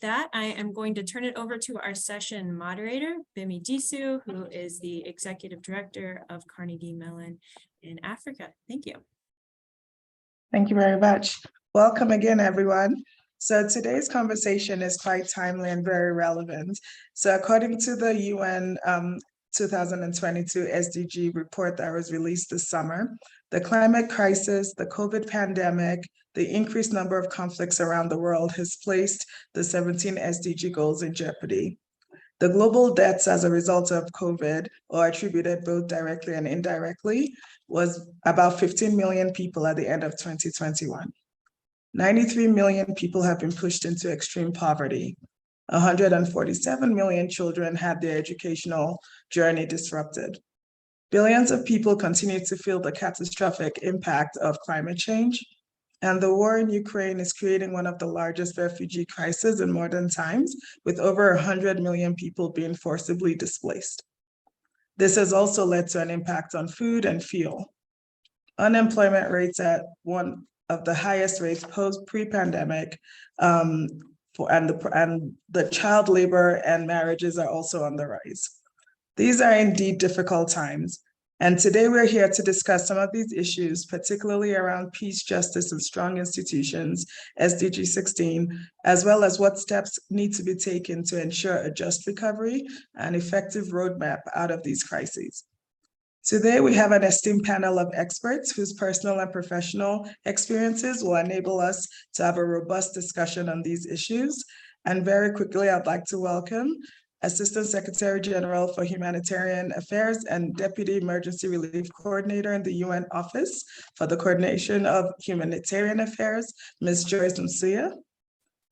that, I am going to turn it over to our session moderator, Gbemi Disu, who is the Executive Director of Carnegie Mellon in Africa. Thank you. Thank you very much. Welcome again, everyone. So today's conversation is quite timely and very relevant. So according to the UN 2022 SDG report that was released this summer, the climate crisis, the COVID pandemic, the increased number of conflicts around the world has placed the 17 SDG goals in jeopardy. The global deaths as a result of COVID, or attributed both directly and indirectly, was about 15 million people at the end of 2021. 93 million people have been pushed into extreme poverty. 147 million children had their educational journey disrupted. Billions of people continue to feel the catastrophic impact of climate change, and the war in Ukraine is creating one of the largest refugee crises in modern times, with over 100 million people being forcibly displaced. This has also led to an impact on food and fuel. Unemployment rates at one of the highest rates pre-pandemic, and the child labor and marriages are also on the rise. These are indeed difficult times, and today we're here to discuss some of these issues, particularly around peace, justice, and strong institutions, SDG 16, as well as what steps need to be taken to ensure a just recovery and effective roadmap out of these crises. Today, we have an esteemed panel of experts whose personal and professional experiences will enable us to have a robust discussion on these issues. And very quickly, I'd like to welcome Assistant Secretary General for Humanitarian Affairs and Deputy Emergency Relief Coordinator in the UN Office for the Coordination of Humanitarian Affairs, Ms. Joyce Msuya.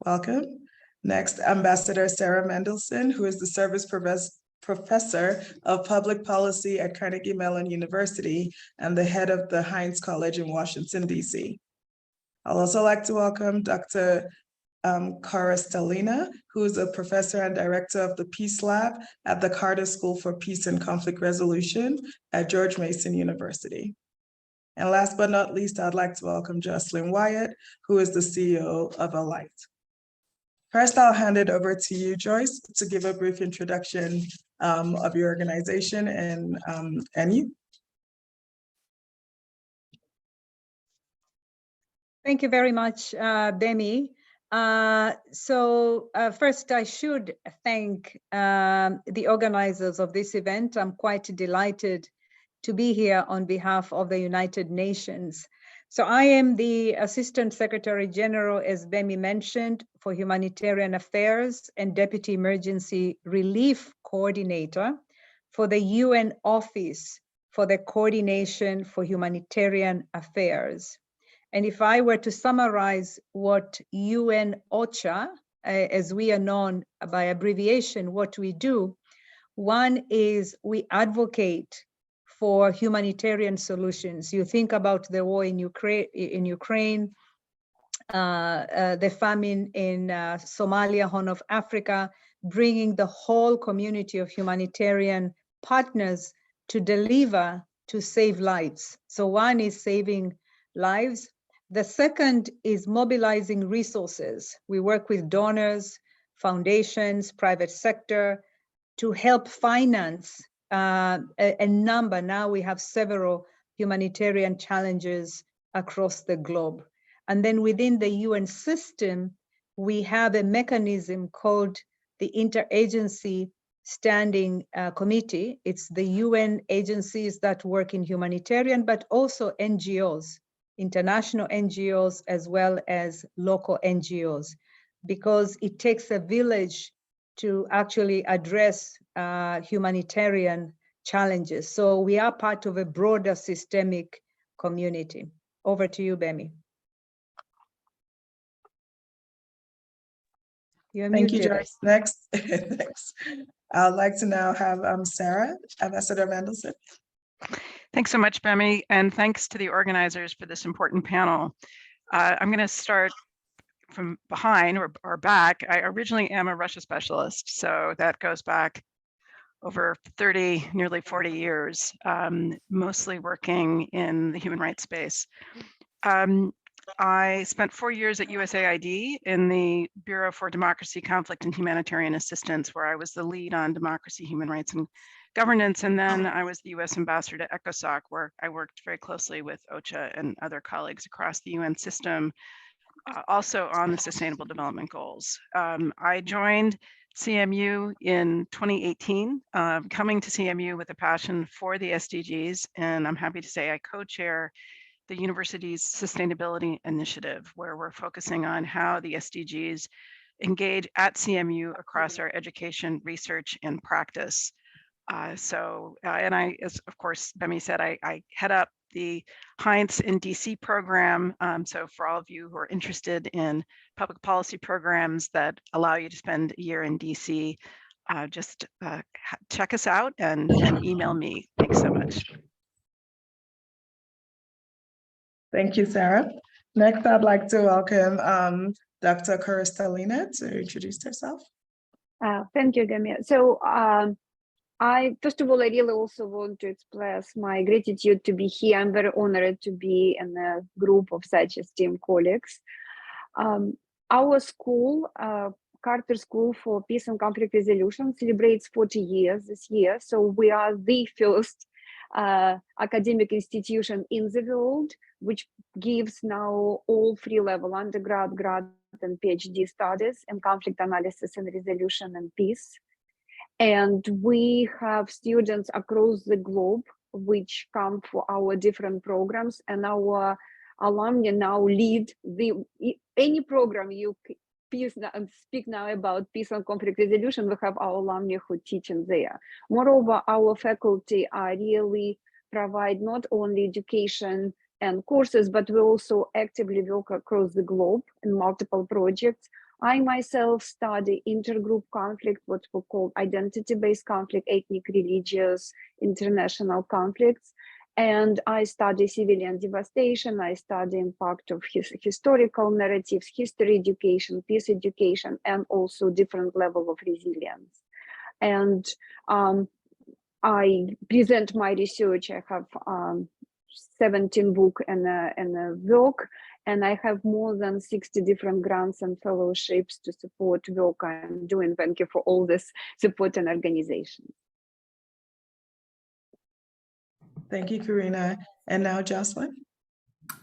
Welcome. Next, Ambassador Sarah Mendelson, who is the Service Professor of Public Policy at Carnegie Mellon University and the head of the Heinz College in Washington, D.C. I'd also like to welcome Dr. Korostelina, who is a professor and director of the Peace Lab at the Carter School for Peace and Conflict Resolution at George Mason University. And last but not least, I'd like to welcome Jocelyn Wyatt, who is the CEO of Alight. First, I'll hand it over to you, Joyce, to give a brief introduction of your organization and you. Thank you very much, Gbemi. First, I should thank the organizers of this event. I'm quite delighted to be here on behalf of the United Nations. So I am the Assistant Secretary General, as Gbemi mentioned, for Humanitarian Affairs and Deputy Emergency Relief Coordinator for the UN Office for the Coordination for Humanitarian Affairs. And if I were to summarize what UN OCHA, as we are known by abbreviation, what we do, one is we advocate for humanitarian solutions. You think about the war in Ukraine, the famine in Somalia, Horn of Africa, bringing the whole community of humanitarian partners to deliver, to save lives. So one is saving lives. The second is mobilizing resources. We work with donors, foundations, private sector to help finance a number. Now we have several humanitarian challenges across the globe. And then within the UN system, we have a mechanism called the Interagency Standing Committee. It's the UN agencies that work in humanitarian, but also NGOs, international NGOs, as well as local NGOs, because it takes a village to actually address humanitarian challenges. So we are part of a broader systemic community. Over to you, Gbemi. Thank you, Joyce. Next. Thanks. I'd like to now have Sarah, Ambassador Mendelson. Thanks so much, Gbemi, and thanks to the organizers for this important panel. I'm going to start from behind or back. I originally am a Russia specialist, so that goes back over 30, nearly 40 years, mostly working in the human rights space. I spent 4 years at USAID in the Bureau for Democracy, Conflict, and Humanitarian Assistance, where I was the lead on democracy, human rights, and governance. And then I was the US ambassador to ECOSOC, where I worked very closely with OCHA and other colleagues across the UN system, also on the Sustainable Development Goals. I joined CMU in 2018, coming to CMU with a passion for the SDGs, and I'm happy to say I co-chair the university's sustainability initiative, where we're focusing on how the SDGs engage at CMU across our education, research, and practice. And I, as of course Gbemi said, I head up the Heinz in DC program. So for all of you who are interested in public policy programs that allow you to spend a year in DC, just check us out and email me. Thanks so much. Thank you, Sarah. Next, I'd like to welcome Dr. Korostelina to introduce herself. Thank you, Gbemi. So first of all, I really also want to express my gratitude to be here. I'm very honored to be in a group of such esteemed colleagues. Our school, Carter School for Peace and Conflict Resolution, celebrates 40 years this year. So we are the first academic institution in the world which gives now all three-level undergrad, grad, and PhD studies in conflict analysis and resolution and peace. And we have students across the globe which come for our different programs, and our alumni now lead any program you speak now about peace and conflict resolution. We have our alumni who teach in there. Moreover, our faculty are really provide not only education and courses, but we also actively work across the globe in multiple projects. I myself study intergroup conflict, what we call identity-based conflict, ethnic, religious, international conflicts. And I study civilian devastation. I study impact of historical narratives, history education, peace education, and also different level of resilience. And I present my research. I have 17 books and a work, and I have more than 60 different grants and fellowships to support work I'm doing. Thank you for all this support and organization. Thank you, Karina. And now Jocelyn.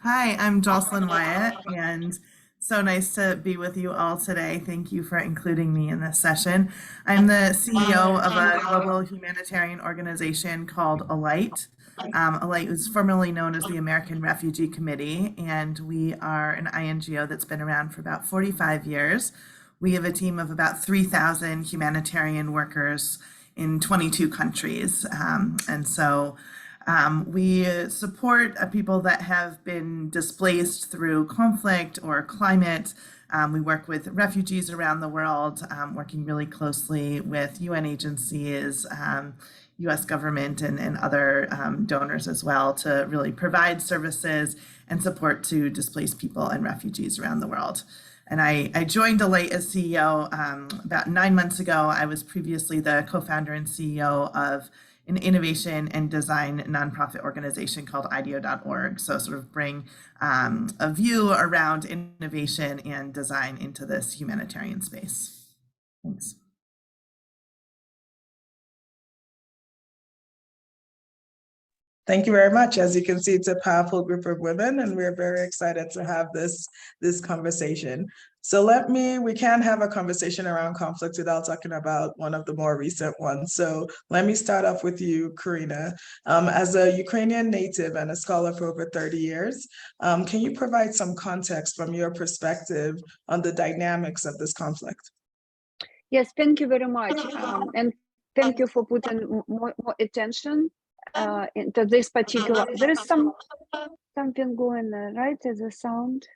Hi, I'm Jocelyn Wyatt, and so nice to be with you all today. Thank you for including me in this session. I'm the CEO of a global humanitarian organization called Alight. Alight was formerly known as the American Refugee Committee, and we are an INGO that's been around for about 45 years. We have a team of about 3,000 humanitarian workers in 22 countries. We support people that have been displaced through conflict or climate. We work with refugees around the world, working really closely with UN agencies, US government, and other donors as well, to really provide services and support to displaced people and refugees around the world. And I joined Alight as CEO about 9 months ago. I was previously the co-founder and CEO of an innovation and design nonprofit organization called IDEO.org. So sort of bring a view around innovation and design into this humanitarian space. Thanks. Thank you very much. As you can see, it's a powerful group of women, and we're very excited to have this conversation. So we can't have a conversation around conflict without talking about one of the more recent ones. So let me start off with you, Karina. As a Ukrainian native and a scholar for over 30 years, can you provide some context from your perspective on the dynamics of this conflict? Yes, thank you very much. And thank you for putting more attention into this particular. There is something going on, right? There's a sound.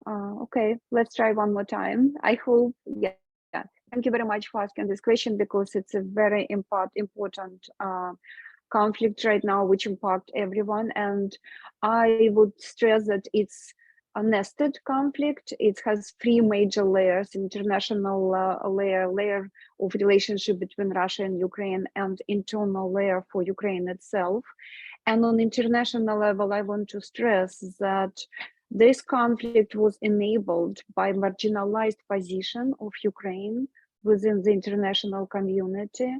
Okay, let's try one more time. I hope, yeah. Thank you very much for asking this question, because it's a very important conflict right now, which impact everyone. And I would stress that it's a nested conflict. It has three major layers: international layer of relationship between Russia and Ukraine, and internal layer for Ukraine itself. And on international level, I want to stress that This conflict was enabled by marginalized position of Ukraine within the international community.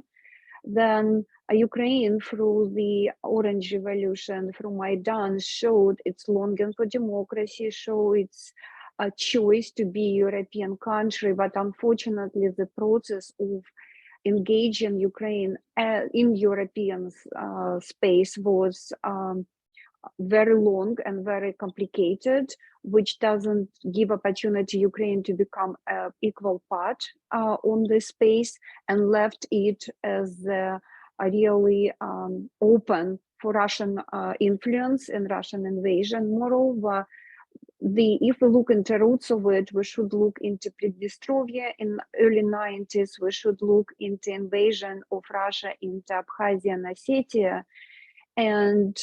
Then Ukraine, through the Orange Revolution, through Maidan, showed its longing for democracy, showed its choice to be a European country, but unfortunately the process of engaging Ukraine in European space was very long and very complicated, which doesn't give opportunity Ukraine to become an equal part on this space, and left it as really open for Russian influence and Russian invasion. Moreover, if we look into roots of it, we should look into Prидnestrovia in early 90s. We should look into invasion of Russia into Abkhazia and Ossetia, and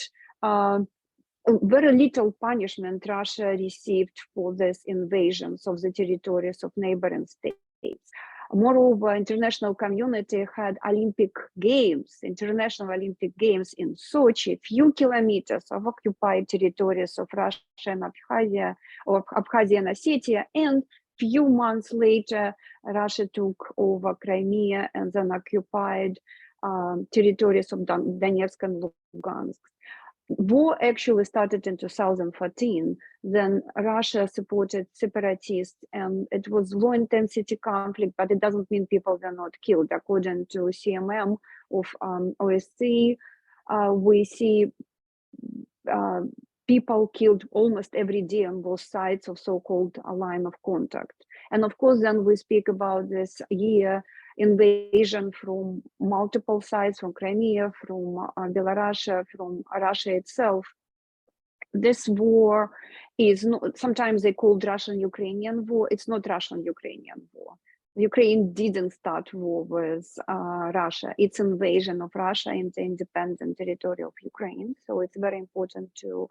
very little punishment Russia received for these invasions of the territories of neighboring states. Moreover, international community had Olympic Games, International Olympic Games in Sochi, few kilometers of occupied territories of Russia and Abkhazia, or Abkhazia and Ossetia, and few months later, Russia took over Crimea and then occupied territories of Donetsk and Lugansk. War actually started in 2014. Then Russia supported separatists, and it was low intensity conflict, but it doesn't mean people were not killed. According to CMM of OSCE, we see people killed almost every day on both sides of so-called line of contact. And of course, then we speak about this year invasion from multiple sides, from Crimea, from Belarus, from Russia itself. This war is not, sometimes they called Russian-Ukrainian war. It's not Russian-Ukrainian war. Ukraine didn't start war with Russia. It's invasion of Russia into independent territory of Ukraine. So it's very important to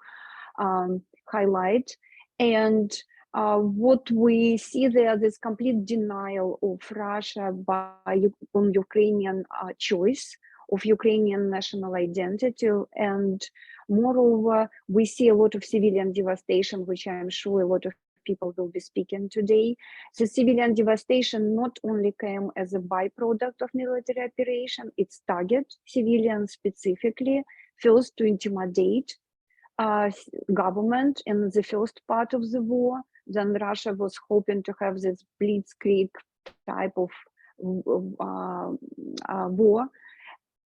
highlight. And what we see there, this complete denial of Russia on Ukrainian choice, of Ukrainian national identity. And moreover, we see a lot of civilian devastation, which I'm sure a lot of people will be speaking today. The civilian devastation not only came as a byproduct of military operation, it's target civilians specifically, first to intimidate government in the first part of the war. Then Russia was hoping to have this blitzkrieg type of war.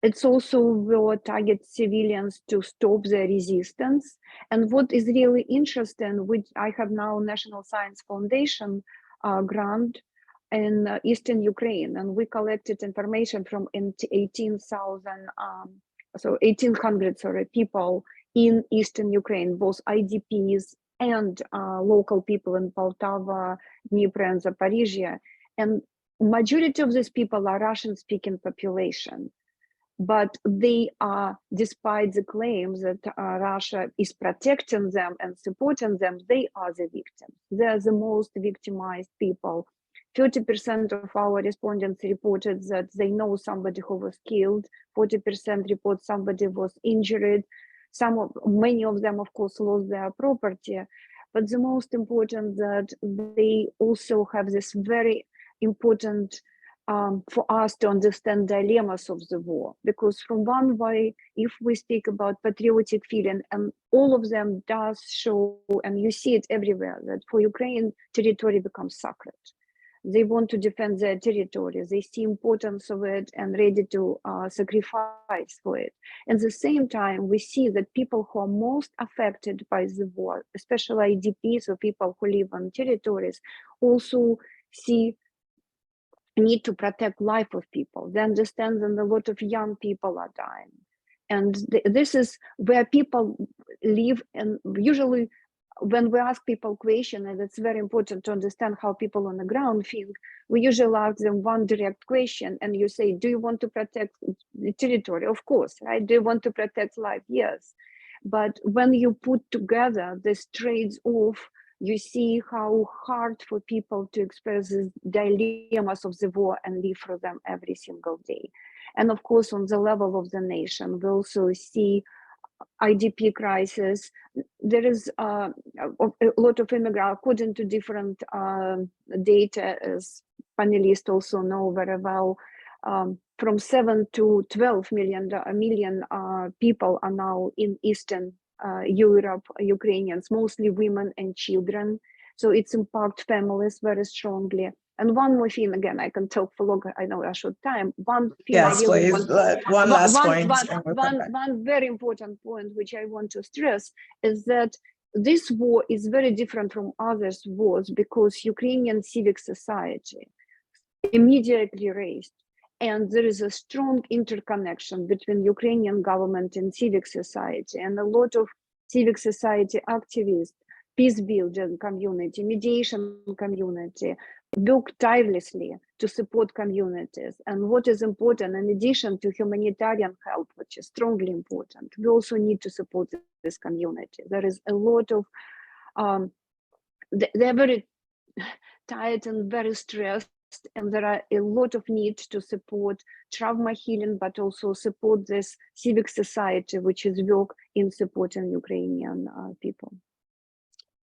It's also will target civilians to stop their resistance. And what is really interesting, which I have now National Science Foundation grant in Eastern Ukraine, and we collected information from 1,800 people in Eastern Ukraine, both IDPs and local people in Poltava, Dnipro, and Zaporizhia. And majority of these people are Russian-speaking population. But they are, despite the claims that Russia is protecting them and supporting them, they are the victims. They are the most victimized people. 30% of our respondents reported that they know somebody who was killed. 40% report somebody was injured. Many of them, of course, lost their property. But the most important that they also have this very important for us to understand dilemmas of the war, because from one way, if we speak about patriotic feeling, and all of them does show, and you see it everywhere, that for Ukraine, territory becomes sacred. They want to defend their territory. They see importance of it and ready to sacrifice for it. At the same time, we see that people who are most affected by the war, especially IDPs or people who live on territories, also see need to protect life of people. They understand that a lot of young people are dying. And this is where people live. And usually when we ask people questions, and it's very important to understand how people on the ground feel, we usually ask them one direct question, and you say, do you want to protect the territory? Of course, right? Do you want to protect life? Yes. But when you put together this trades-off, you see how hard for people to express the dilemmas of the war and live through them every single day. And of course, on the level of the nation, we also see IDP crisis. There is a lot of immigrants, according to different data, as panelists also know very well, from 7 to 12 million people are now in Eastern Europe, Ukrainians, mostly women and children. So it's impacted families very strongly. And one more thing, again, I can talk for longer, I know I short time. One thing I Yes, really please. want, One last point. and we'll come back. one very important point which I want to stress is that this war is very different from other wars because Ukrainian civic society immediately raised, and there is a strong interconnection between Ukrainian government and civic society, and a lot of civic society activists, peace building community, mediation community, work tirelessly to support communities. And what is important, in addition to humanitarian help, which is strongly important, we also need to support this community. There is a lot of, they're very tired and very stressed, and there are a lot of need to support trauma healing, but also support this civic society, which is work in supporting Ukrainian people.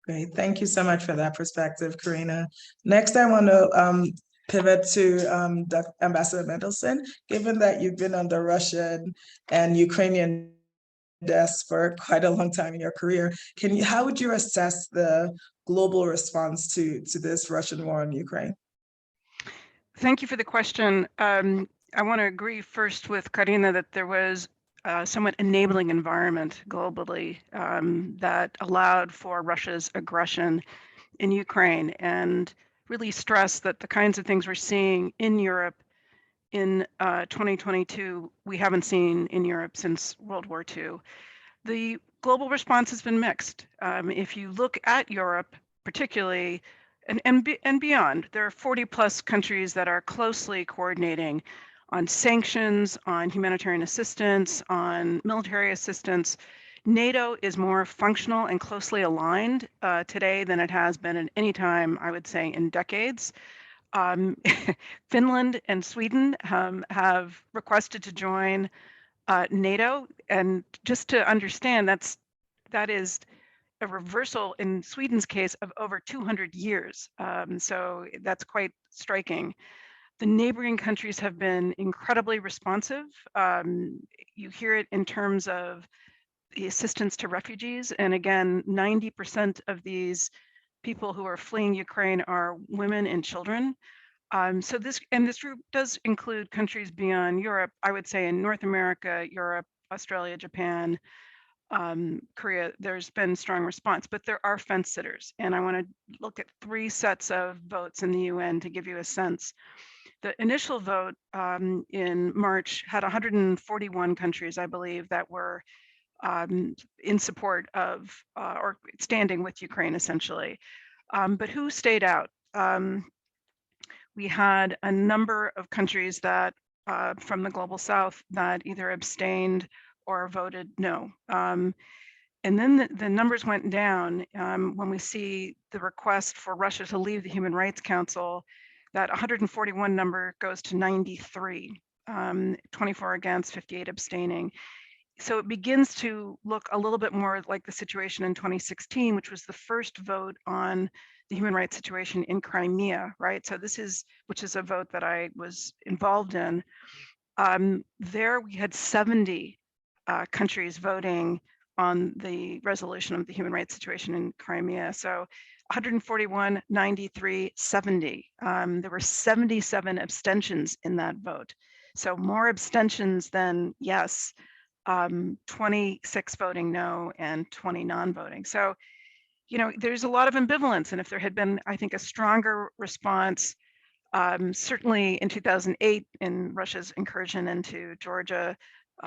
Great. Thank you so much for that perspective, Karina. Next, I want to pivot to Ambassador Mendelson. Given that you've been on the Russian and Ukrainian desk for quite a long time in your career, how would you assess the global response to this Russian war in Ukraine? Thank you for the question. I want to agree first with Karina that there was a somewhat enabling environment globally that allowed for Russia's aggression in Ukraine, and really stress that the kinds of things we're seeing in Europe in 2022, we haven't seen in Europe since World War II. The global response has been mixed. If you look at Europe, particularly, and beyond, there are 40 plus countries that are closely coordinating on sanctions, on humanitarian assistance, on military assistance. NATO is more functional and closely aligned today than it has been at any time, I would say, in decades. Finland and Sweden have requested to join NATO, and just to understand, that is a reversal in Sweden's case of over 200 years. So that's quite striking. The neighboring countries have been incredibly responsive. You hear it in terms of the assistance to refugees. And again, 90% of these people who are fleeing Ukraine are women and children. So this group does include countries beyond Europe, I would say in North America, Europe, Australia, Japan, Korea. There's been strong response, but there are fence sitters. And I want to look at 3 sets of votes in the UN to give you a sense. The initial vote in March had 141 countries, I believe, that were in support of or standing with Ukraine, essentially. But who stayed out? We had a number of countries that from the global south that either abstained or voted no. And then the numbers went down when we see the request for Russia to leave the Human Rights Council. That 141 number goes to 93, 24 against, 58 abstaining. So it begins to look a little bit more like the situation in 2016, which was the first vote on the human rights situation in Crimea, right? So which is a vote that I was involved in. There we had 70 countries voting on the resolution of the human rights situation in Crimea. So 141, 93, 70. There were 77 abstentions in that vote. So more abstentions than yes, 26 voting no and 20 non-voting. So, you know, there's a lot of ambivalence. And if there had been, I think, a stronger response, certainly in 2008 in Russia's incursion into Georgia,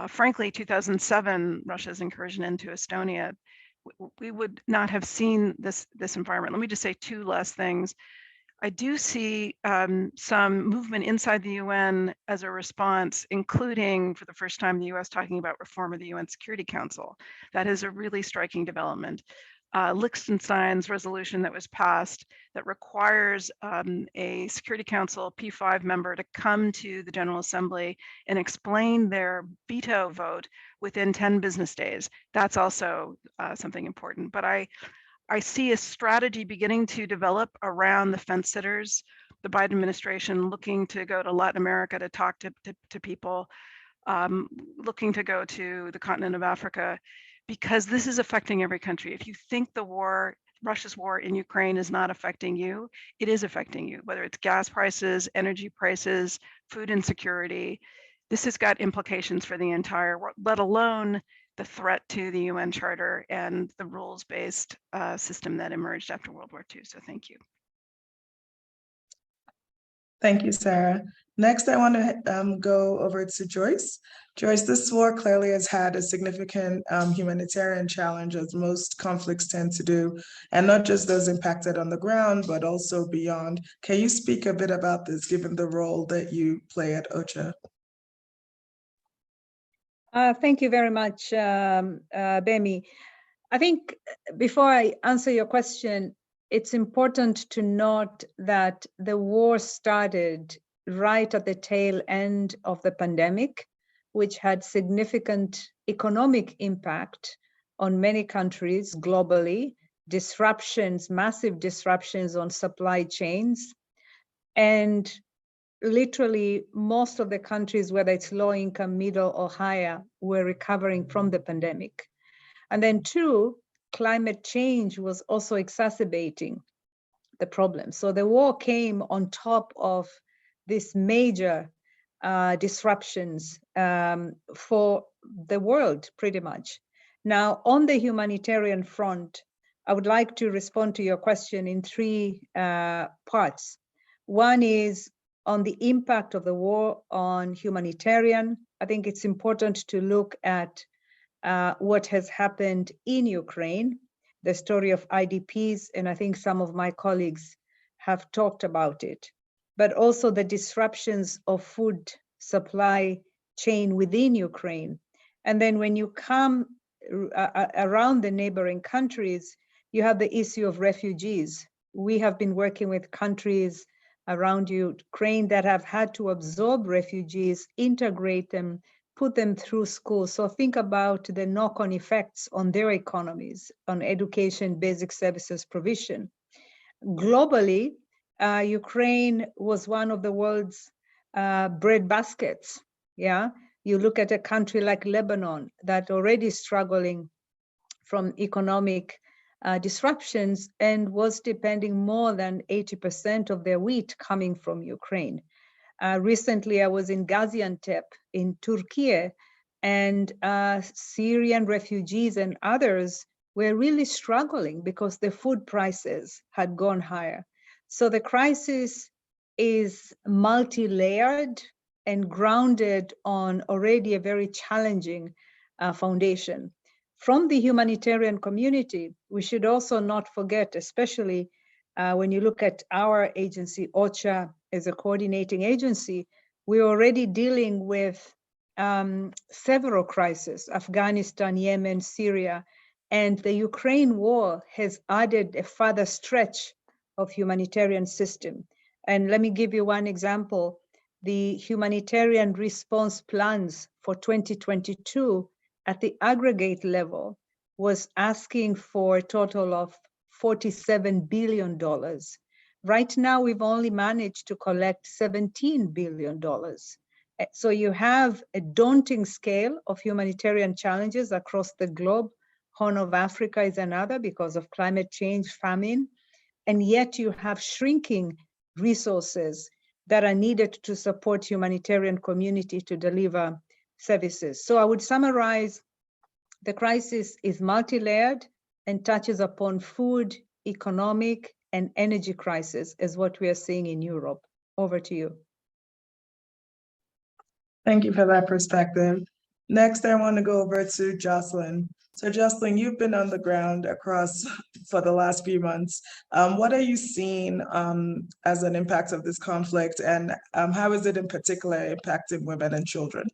frankly, 2007, Russia's incursion into Estonia, we would not have seen this environment. Let me just say 2 last things. I do see some movement inside the UN as a response, including for the first time the US talking about reform of the UN Security Council. That is a really striking development. Liechtenstein's resolution that was passed that requires a Security Council P5 member to come to the General Assembly and explain their veto vote within 10 business days. That's also something important. But I see a strategy beginning to develop around the fence sitters, the Biden administration looking to go to Latin America to talk to people, looking to go to the continent of Africa, because this is affecting every country. If you think the war, Russia's war in Ukraine is not affecting you, it is affecting you, whether it's gas prices, energy prices, food insecurity. This has got implications for the entire world, let alone the threat to the UN Charter and the rules-based system that emerged after World War II. So thank you. Thank you, Sarah. Next, I want to go over to Joyce. Joyce, this war clearly has had a significant humanitarian challenge, as most conflicts tend to do, and not just those impacted on the ground, but also beyond. Can you speak a bit about this, given the role that you play at OCHA? Thank you very much, Gbemi. I think before I answer your question, it's important to note that the war started right at the tail end of the pandemic, which had significant economic impact on many countries globally, disruptions, massive disruptions on supply chains. And literally most of the countries, whether it's low income, middle or higher, were recovering from the pandemic. And then two, climate change was also exacerbating the problem. So the war came on top of these major disruptions for the world, pretty much. Now, on the humanitarian front, I would like to respond to your question in three parts. One is on the impact of the war on humanitarian. I think it's important to look at what has happened in Ukraine, the story of IDPs, and I think some of my colleagues have talked about it, but also the disruptions of food supply chain within Ukraine. And then when you come around the neighboring countries, you have the issue of refugees. We have been working with countries around Ukraine that have had to absorb refugees, integrate them, put them through school. So think about the knock-on effects on their economies, on education, basic services provision. Globally, Ukraine was one of the world's bread baskets. Yeah, you look at a country like Lebanon that already struggling from economic disruptions and was depending more than 80% of their wheat coming from Ukraine. Recently, I was in Gaziantep in Turkey, and Syrian refugees and others were really struggling because the food prices had gone higher. So the crisis is multi-layered and grounded on already a very challenging foundation. From the humanitarian community, we should also not forget, especially when you look at our agency, OCHA, as a coordinating agency, we're already dealing with several crises, Afghanistan, Yemen, Syria, and the Ukraine war has added a further stretch of humanitarian system. And let me give you one example. The humanitarian response plans for 2022 at the aggregate level was asking for a total of $47 billion. Right now, we've only managed to collect $17 billion. So you have a daunting scale of humanitarian challenges across the globe. Horn of Africa is another because of climate change, famine, and yet you have shrinking resources that are needed to support humanitarian community to deliver services. So I would summarize, the crisis is multi-layered and touches upon food, economic, and energy crisis is what we are seeing in Europe. Over to you. Thank you for that perspective. Next, I want to go over to Jocelyn. So Jocelyn, you've been on the ground across for the last few months. What are you seeing as an impact of this conflict, and how is it in particular impacting women and children?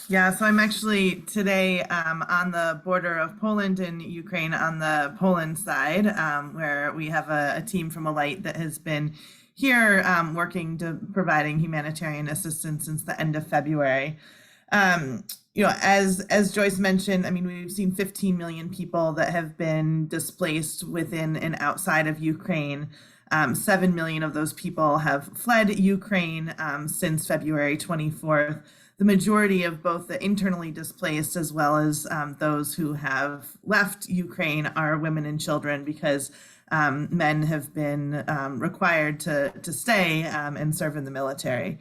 Yeah, so I'm actually today on the border of Poland and Ukraine on the Poland side, where we have a team from Alight that has been here working to providing humanitarian assistance since the end of February. You know, as Joyce mentioned, I mean, we've seen 15 million people that have been displaced within and outside of Ukraine. 7 million of those people have fled Ukraine since February 24th. The majority of both the internally displaced as well as those who have left Ukraine are women and children, because men have been required to stay and serve in the military.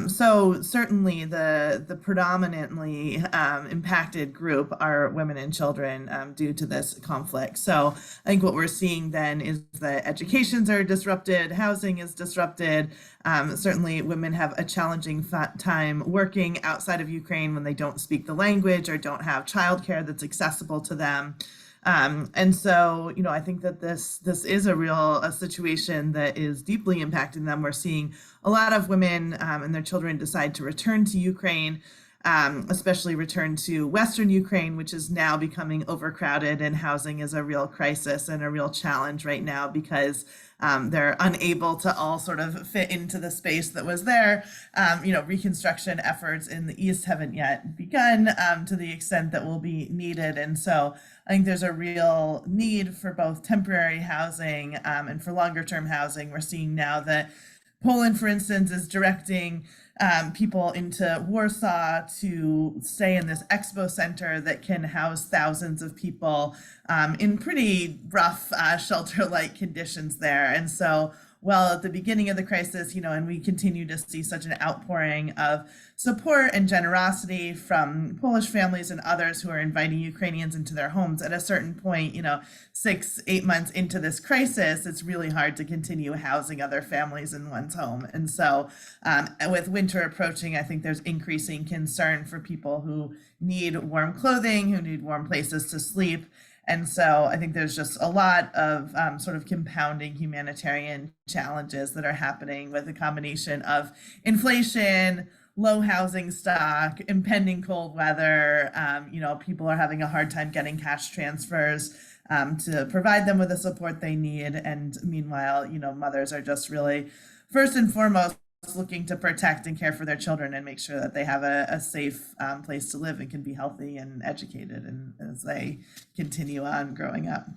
So certainly the predominantly impacted group are women and children due to this conflict. So I think what we're seeing then is that educations are disrupted, housing is disrupted. Certainly women have a challenging time working outside of Ukraine when they don't speak the language or don't have childcare that's accessible to them. And so, you know, I think that this is a situation that is deeply impacting them. We're seeing a lot of women and their children decide to return to Ukraine, especially return to Western Ukraine, which is now becoming overcrowded, and housing is a real crisis and a real challenge right now because they're unable to all sort of fit into the space that was there. You know, reconstruction efforts in the East haven't yet begun to the extent that will be needed. And so I think there's a real need for both temporary housing and for longer term housing. We're seeing now that Poland, for instance, is directing people into Warsaw to stay in this expo center that can house thousands of people in pretty rough shelter-like conditions there. And so, well, at the beginning of the crisis, you know, and we continue to see such an outpouring of support and generosity from Polish families and others who are inviting Ukrainians into their homes. At a certain point, you know, 6-8 months into this crisis, it's really hard to continue housing other families in one's home. And so with winter approaching, I think there's increasing concern for people who need warm clothing, who need warm places to sleep. And so I think there's just a lot of sort of compounding humanitarian challenges that are happening with a combination of inflation, low housing stock, impending cold weather. You know, people are having a hard time getting cash transfers to provide them with the support they need. And meanwhile, you know, mothers are just really, first and foremost, looking to protect and care for their children and make sure that they have a safe place to live and can be healthy and educated and as they continue on growing up.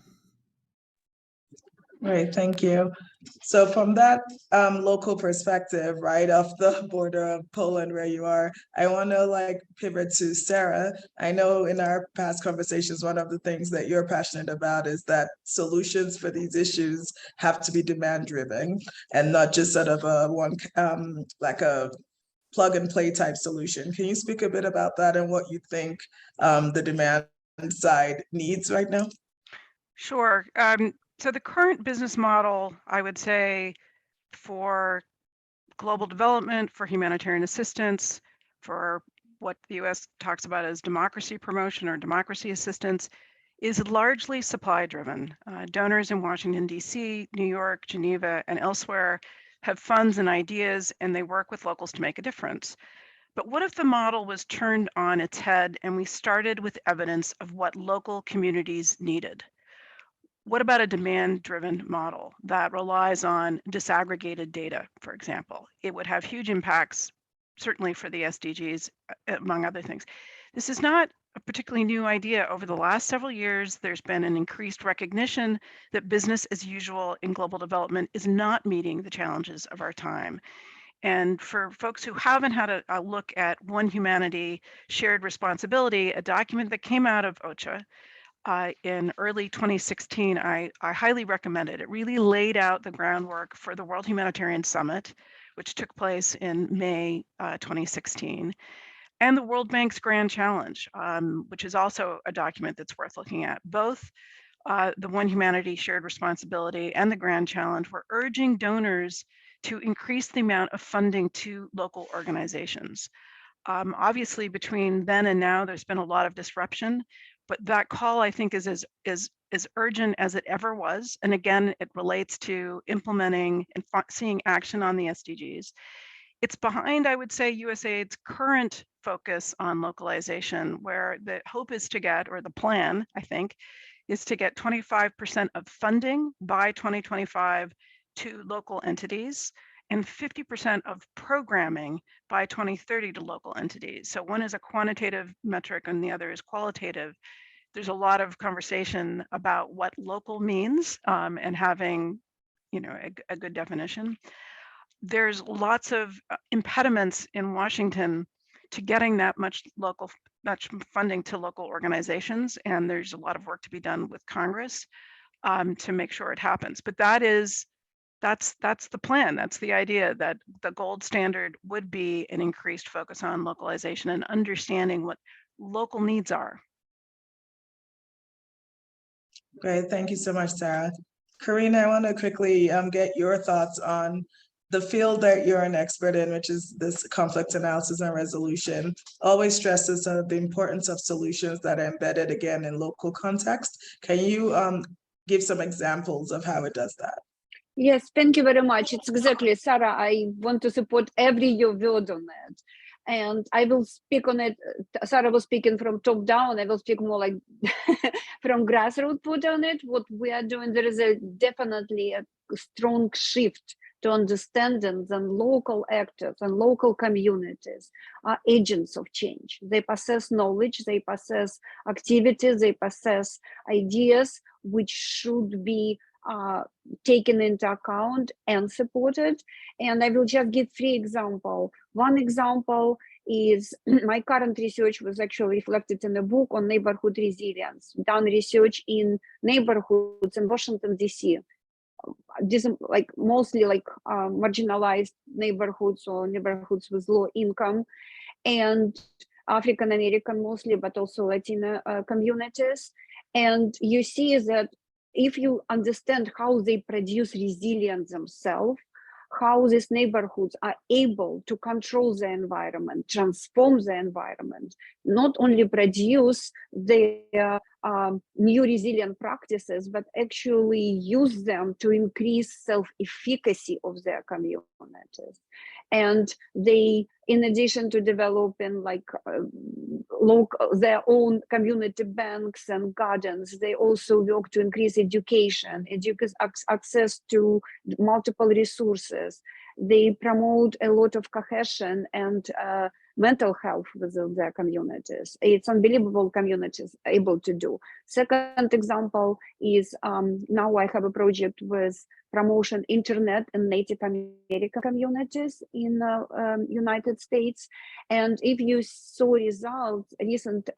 Right, thank you. So from that local perspective, right, off the border of Poland where you are, I want to pivot to Sarah. I know in our past conversations, one of the things that you're passionate about is that solutions for these issues have to be demand driven and not just sort of a plug and play type solution. Can you speak a bit about that and what you think the demand side needs right now? Sure. So the current business model, I would say, for global development, for humanitarian assistance, for what the US talks about as democracy promotion or democracy assistance, is largely supply driven. Donors in Washington, DC, New York, Geneva, and elsewhere have funds and ideas, and they work with locals to make a difference. But what if the model was turned on its head and we started with evidence of what local communities needed? What about a demand-driven model that relies on disaggregated data, for example? It would have huge impacts, certainly for the SDGs, among other things. This is not a particularly new idea. Over the last several years, there's been an increased recognition that business as usual in global development is not meeting the challenges of our time. And for folks who haven't had a look at One Humanity Shared Responsibility, a document that came out of OCHA, in early 2016, I highly recommend it. It really laid out the groundwork for the World Humanitarian Summit, which took place in May 2016, and the World Bank's Grand Challenge, which is also a document that's worth looking at. Both the One Humanity Shared Responsibility and the Grand Challenge were urging donors to increase the amount of funding to local organizations. Obviously, between then and now, there's been a lot of disruption. But that call, I think, is as urgent as it ever was. And again, it relates to implementing and seeing action on the SDGs. It's behind, I would say, USAID's current focus on localization, where the hope is to get, or the plan, I think, is to get 25% of funding by 2025 to local entities and 50% of programming by 2030 to local entities. So one is a quantitative metric and the other is qualitative. There's a lot of conversation about what local means and having, you know, a good definition. There's lots of impediments in Washington to getting that much funding to local organizations, and there's a lot of work to be done with Congress to make sure it happens. But that's the plan. That's the idea, that the gold standard would be an increased focus on localization and understanding what local needs are. Great, thank you so much, Sarah. Karina, I want to quickly get your thoughts on the field that you're an expert in, which is this conflict analysis and resolution. Always stresses the importance of solutions that are embedded again in local context. Can you give some examples of how it does that? Yes, thank you very much. It's exactly, Sarah, I want to support every your word on that. And I will speak on it. Sarah was speaking from top down. I will speak more like from grassroots put on it. What we are doing, there is definitely a strong shift to understanding that local actors and local communities are agents of change. They possess knowledge, they possess activities, they possess ideas which should be taken into account and supported. And I will just give 3 examples. One example is my current research was actually reflected in a book on neighborhood resilience, done research in neighborhoods in Washington, D.C. Like mostly like marginalized neighborhoods or neighborhoods with low income and African American mostly, but also Latino communities. And you see that if you understand how they produce resilience themselves, how these neighborhoods are able to control the environment, transform the environment, not only produce their new resilient practices, but actually use them to increase self-efficacy of their communities. And they, in addition to developing like their own community banks and gardens, they also work to increase education, access to multiple resources. They promote a lot of cohesion and mental health within their communities. It's unbelievable communities able to do. Second example is now I have a project with promotion internet and Native American communities in United States. And if you saw results, recent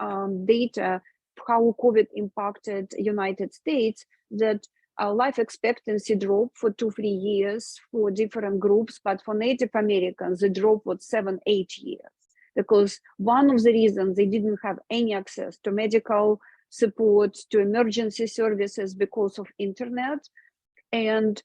data, how COVID impacted United States, that life expectancy dropped for 2-3 years for different groups, but for Native Americans, the drop was 7-8 years. Because one of the reasons they didn't have any access to medical support, to emergency services because of internet. And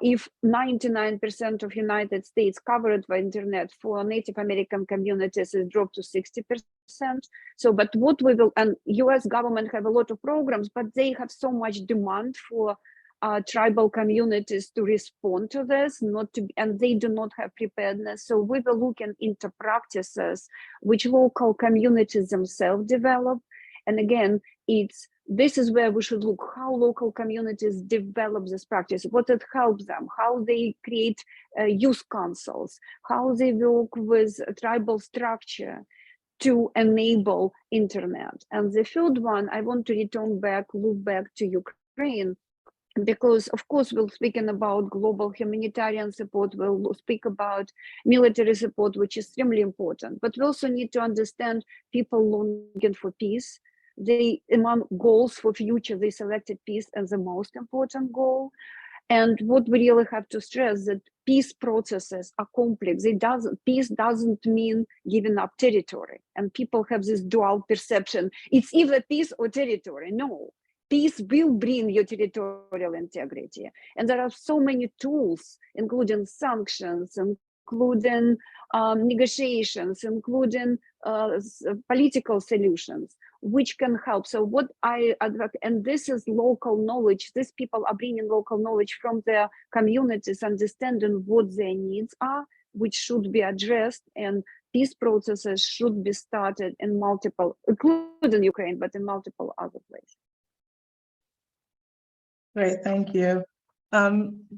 if 99% of United States covered by internet, for Native American communities, it dropped to 60%. So, but what we will, and US government have a lot of programs, but they have so much demand for tribal communities to respond to this, and they do not have preparedness. So we were looking into practices which local communities themselves develop. And again, this is where we should look, how local communities develop this practice, what it helps them, how they create youth councils, how they work with tribal structure to enable internet. And the third one, I want to look back to Ukraine, because of course we'll speaking about global humanitarian support, we'll speak about military support, which is extremely important, but we also need to understand people longing for peace. They, among goals for future, they selected peace as the most important goal. And what we really have to stress that peace processes are complex. Peace doesn't mean giving up territory. And people have this dual perception. It's either peace or territory. No, peace will bring your territorial integrity. And there are so many tools, including sanctions, including negotiations, including political solutions, which can help. So what I advocate, and this is local knowledge, these people are bringing local knowledge from their communities, understanding what their needs are, which should be addressed, and peace processes should be started in multiple, including Ukraine, but in multiple other places. Great, thank you.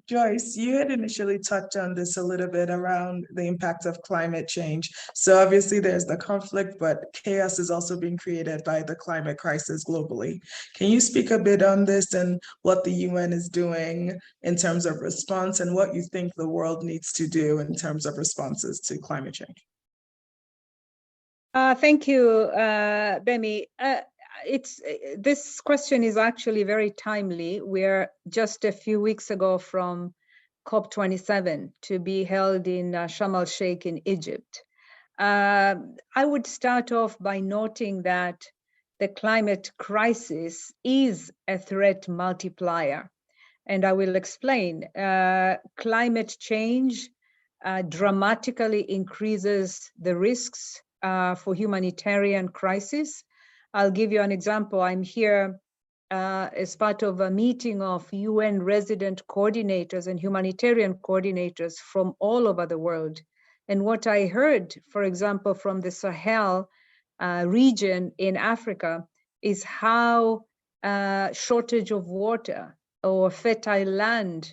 Joyce, you had initially touched on this a little bit around the impact of climate change. So obviously there's the conflict, but chaos is also being created by the climate crisis globally. Can you speak a bit on this and what the UN is doing in terms of response and what you think the world needs to do in terms of responses to climate change? Thank you, Gbemi. This question is actually very timely. We're just a few weeks ago from COP27 to be held in Sharm el-Sheikh in Egypt. I would start off by noting that the climate crisis is a threat multiplier. And I will explain. Climate change dramatically increases the risks for humanitarian crisis. I'll give you an example. I'm here as part of a meeting of UN resident coordinators and humanitarian coordinators from all over the world. And what I heard, for example, from the Sahel region in Africa is how shortage of water or fertile land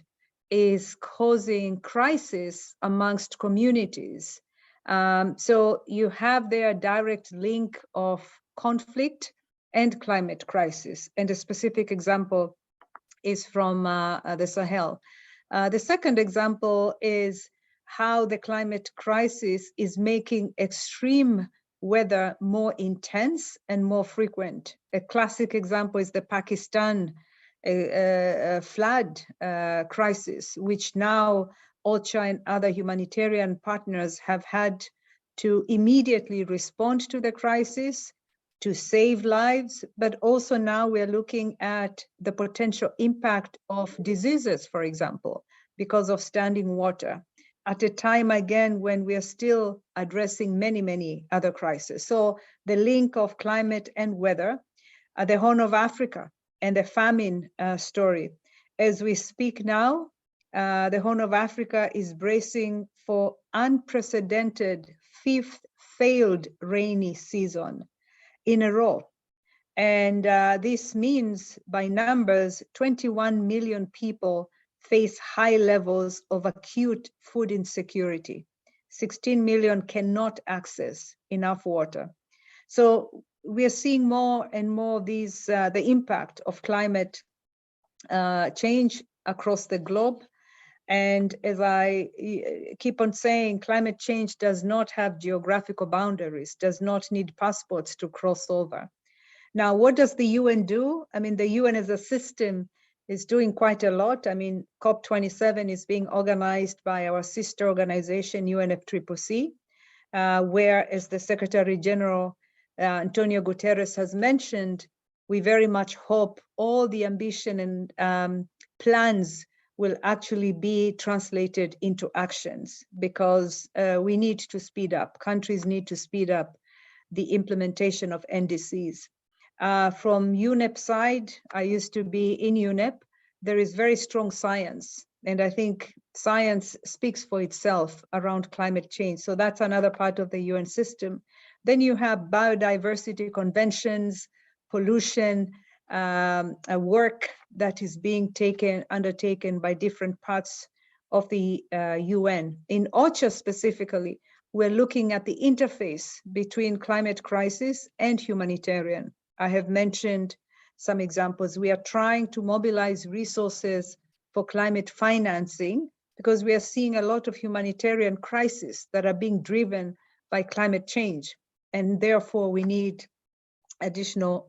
is causing crisis amongst communities. So you have there a direct link of conflict and climate crisis. And a specific example is from the Sahel. The second example is how the climate crisis is making extreme weather more intense and more frequent. A classic example is the Pakistan flood crisis, which now OCHA and other humanitarian partners have had to immediately respond to the crisis, to save lives, but also now we're looking at the potential impact of diseases, for example, because of standing water, at a time again when we are still addressing many, many other crises. So the link of climate and weather, the Horn of Africa and the famine story. As we speak now, the Horn of Africa is bracing for unprecedented 5th failed rainy season in a row. And this means by numbers, 21 million people face high levels of acute food insecurity. 16 million cannot access enough water. So we are seeing more and more these, the impact of climate change across the globe. And as I keep on saying, climate change does not have geographical boundaries, does not need passports to cross over. Now, what does the UN do? I mean, the UN as a system is doing quite a lot. I mean, COP27 is being organized by our sister organization, UNFCCC, where, as the Secretary General Antonio Guterres has mentioned, we very much hope all the ambition and plans will actually be translated into actions, because we need to speed up. Countries need to speed up the implementation of NDCs. From UNEP side, I used to be in UNEP, there is very strong science. And I think science speaks for itself around climate change. So that's another part of the UN system. Then you have biodiversity conventions, pollution, a work that is being undertaken by different parts of the UN. In OCHA specifically, we're looking at the interface between climate crisis and humanitarian. I have mentioned some examples. We are trying to mobilize resources for climate financing because we are seeing a lot of humanitarian crises that are being driven by climate change. And therefore we need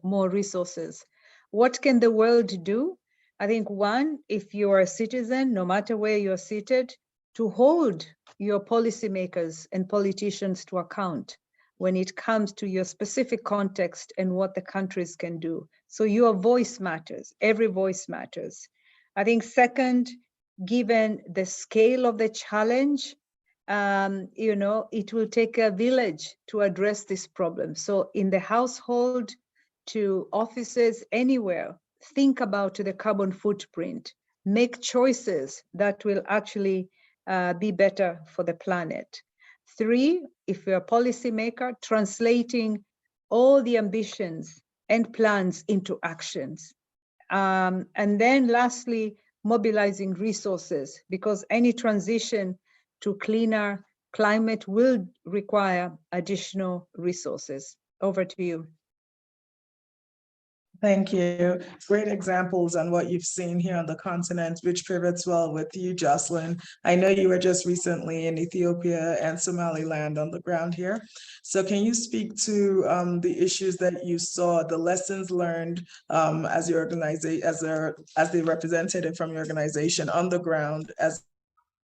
more resources. What can the world do? I think one, if you are a citizen, no matter where you're seated, to hold your policymakers and politicians to account when it comes to your specific context and what the countries can do. So your voice matters, every voice matters. I think second, given the scale of the challenge, it will take a village to address this problem. So in the household, to offices, anywhere, think about the carbon footprint, make choices that will actually be better for the planet. 3, if you're a policymaker, translating all the ambitions and plans into actions. And then lastly, mobilizing resources, because any transition to cleaner climate will require additional resources. Over to you. Thank you. Great examples on what you've seen here on the continent, which pivots well with you, Jocelyn. I know you were just recently in Ethiopia and Somaliland on the ground here. So can you speak to the issues that you saw, the lessons learned as your organization, as the representative from your organization on the ground as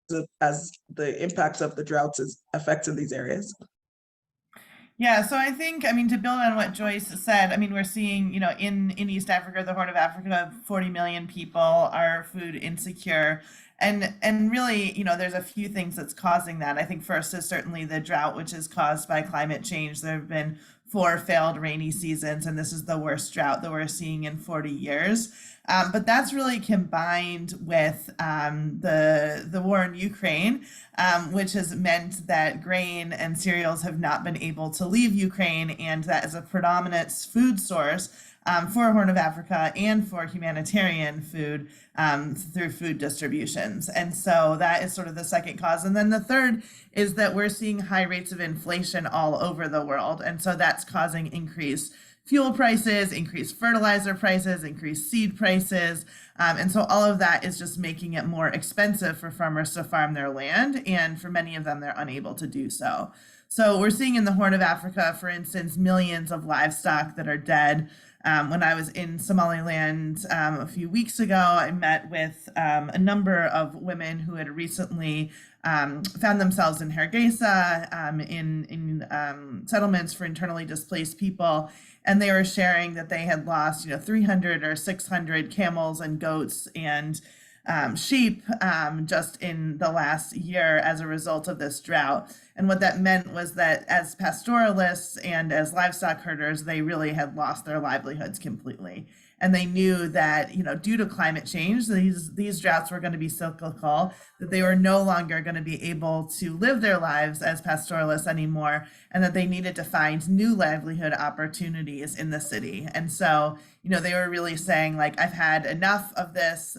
the impact of the droughts is affecting these areas? Yeah, so I think, I mean, to build on what Joyce said, I mean, we're seeing, you know, in East Africa, the Horn of Africa, 40 million people are food insecure. And really, you know, there's a few things that's causing that. I think first is certainly the drought, which is caused by climate change. There have been 4 failed rainy seasons, and this is the worst drought that we're seeing in 40 years. But that's really combined with the war in Ukraine, which has meant that grain and cereals have not been able to leave Ukraine, and that is a predominant food source for Horn of Africa and for humanitarian food through food distributions. And so that is sort of the second cause. And then the third is that we're seeing high rates of inflation all over the world. And so that's causing increased fuel prices, increased fertilizer prices, increased seed prices. And so all of that is just making it more expensive for farmers to farm their land. And for many of them, they're unable to do so. So we're seeing in the Horn of Africa, for instance, millions of livestock that are dead. When I was in Somaliland a few weeks ago, I met with a number of women who had recently found themselves in Hargeisa, in settlements for internally displaced people. And they were sharing that they had lost, 300 or 600 camels and goats and sheep just in the last year as a result of this drought. And what that meant was that as pastoralists and as livestock herders, they really had lost their livelihoods completely. And they knew that, due to climate change, these droughts were going to be cyclical, that they were no longer going to be able to live their lives as pastoralists anymore, and that they needed to find new livelihood opportunities in the city. And so, they were really saying, like, I've had enough of this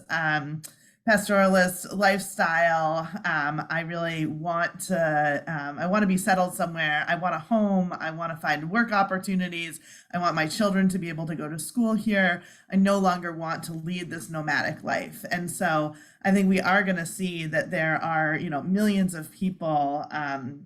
pastoralist lifestyle. I really want to be settled somewhere. I want a home. I want to find work opportunities. I want my children to be able to go to school here. I no longer want to lead this nomadic life. And so I think we are going to see that there are, millions of people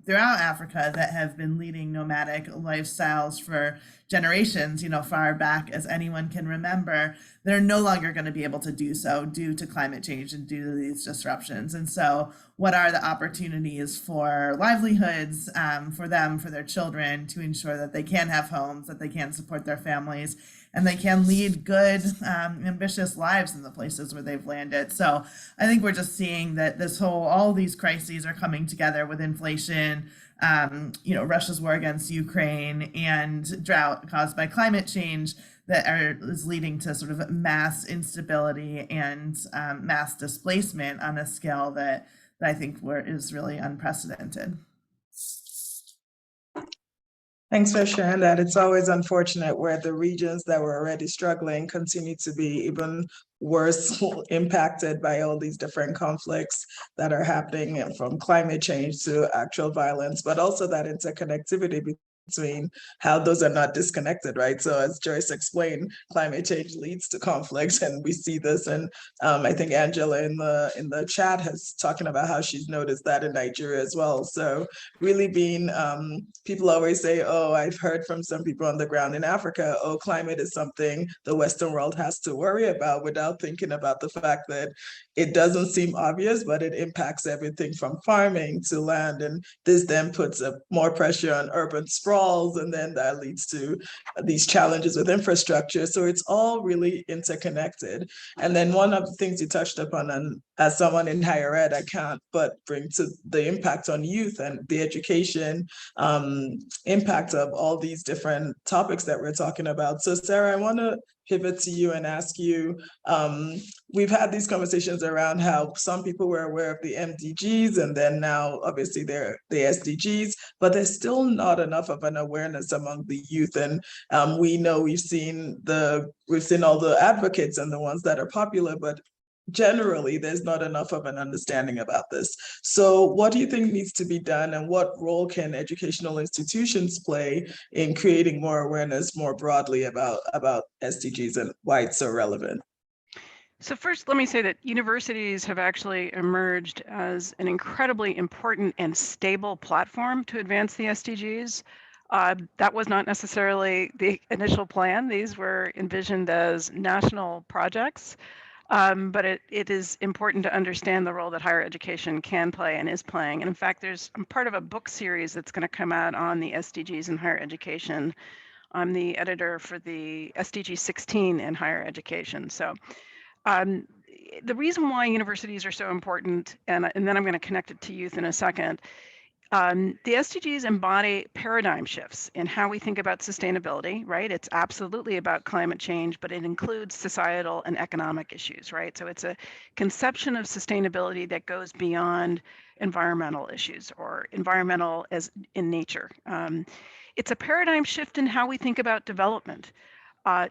throughout Africa that have been leading nomadic lifestyles for generations, far back as anyone can remember. They're no longer going to be able to do so due to climate change and due to these disruptions. And so what are the opportunities for livelihoods for them, for their children, to ensure that they can have homes, that they can support their families, and they can lead good, ambitious lives in the places where they've landed. So I think we're just seeing that all these crises are coming together with inflation, Russia's war against Ukraine, and drought caused by climate change that is leading to sort of mass instability and mass displacement on a scale that I think is really unprecedented. Thanks for sharing that. It's always unfortunate where the regions that were already struggling continue to be even worse impacted by all these different conflicts that are happening, from climate change to actual violence, but also that interconnectivity between how those are not disconnected, right? So as Joyce explained, climate change leads to conflicts, and we see this. And I think Angela in the chat has talking about how she's noticed that in Nigeria as well. So really being, people always say, oh, I've heard from some people on the ground in Africa, oh, climate is something the Western world has to worry about, without thinking about the fact that it doesn't seem obvious, but it impacts everything from farming to land. And this then puts more pressure on urban sprawls, and then that leads to these challenges with infrastructure. So it's all really interconnected. And then one of the things you touched upon as someone in higher ed, I can't but bring to the impact on youth and the education impact of all these different topics that we're talking about. So Sarah, I want to pivot to you and ask you, we've had these conversations around how some people were aware of the MDGs, and then now obviously they're the SDGs, but there's still not enough of an awareness among the youth. And we know we've seen all the advocates and the ones that are popular, but generally there's not enough of an understanding about this. So what do you think needs to be done, and what role can educational institutions play in creating more awareness more broadly about SDGs and why it's so relevant? So first, let me say that universities have actually emerged as an incredibly important and stable platform to advance the SDGs. That was not necessarily the initial plan. These were envisioned as national projects. But it is important to understand the role that higher education can play and is playing. And in fact, I'm part of a book series that's going to come out on the SDGs in higher education. I'm the editor for the SDG 16 in higher education. So the reason why universities are so important, and then I'm going to connect it to youth in a second, the SDGs embody paradigm shifts in how we think about sustainability, right? It's absolutely about climate change, but it includes societal and economic issues, right? So it's a conception of sustainability that goes beyond environmental issues or environmental as in nature. It's a paradigm shift in how we think about development.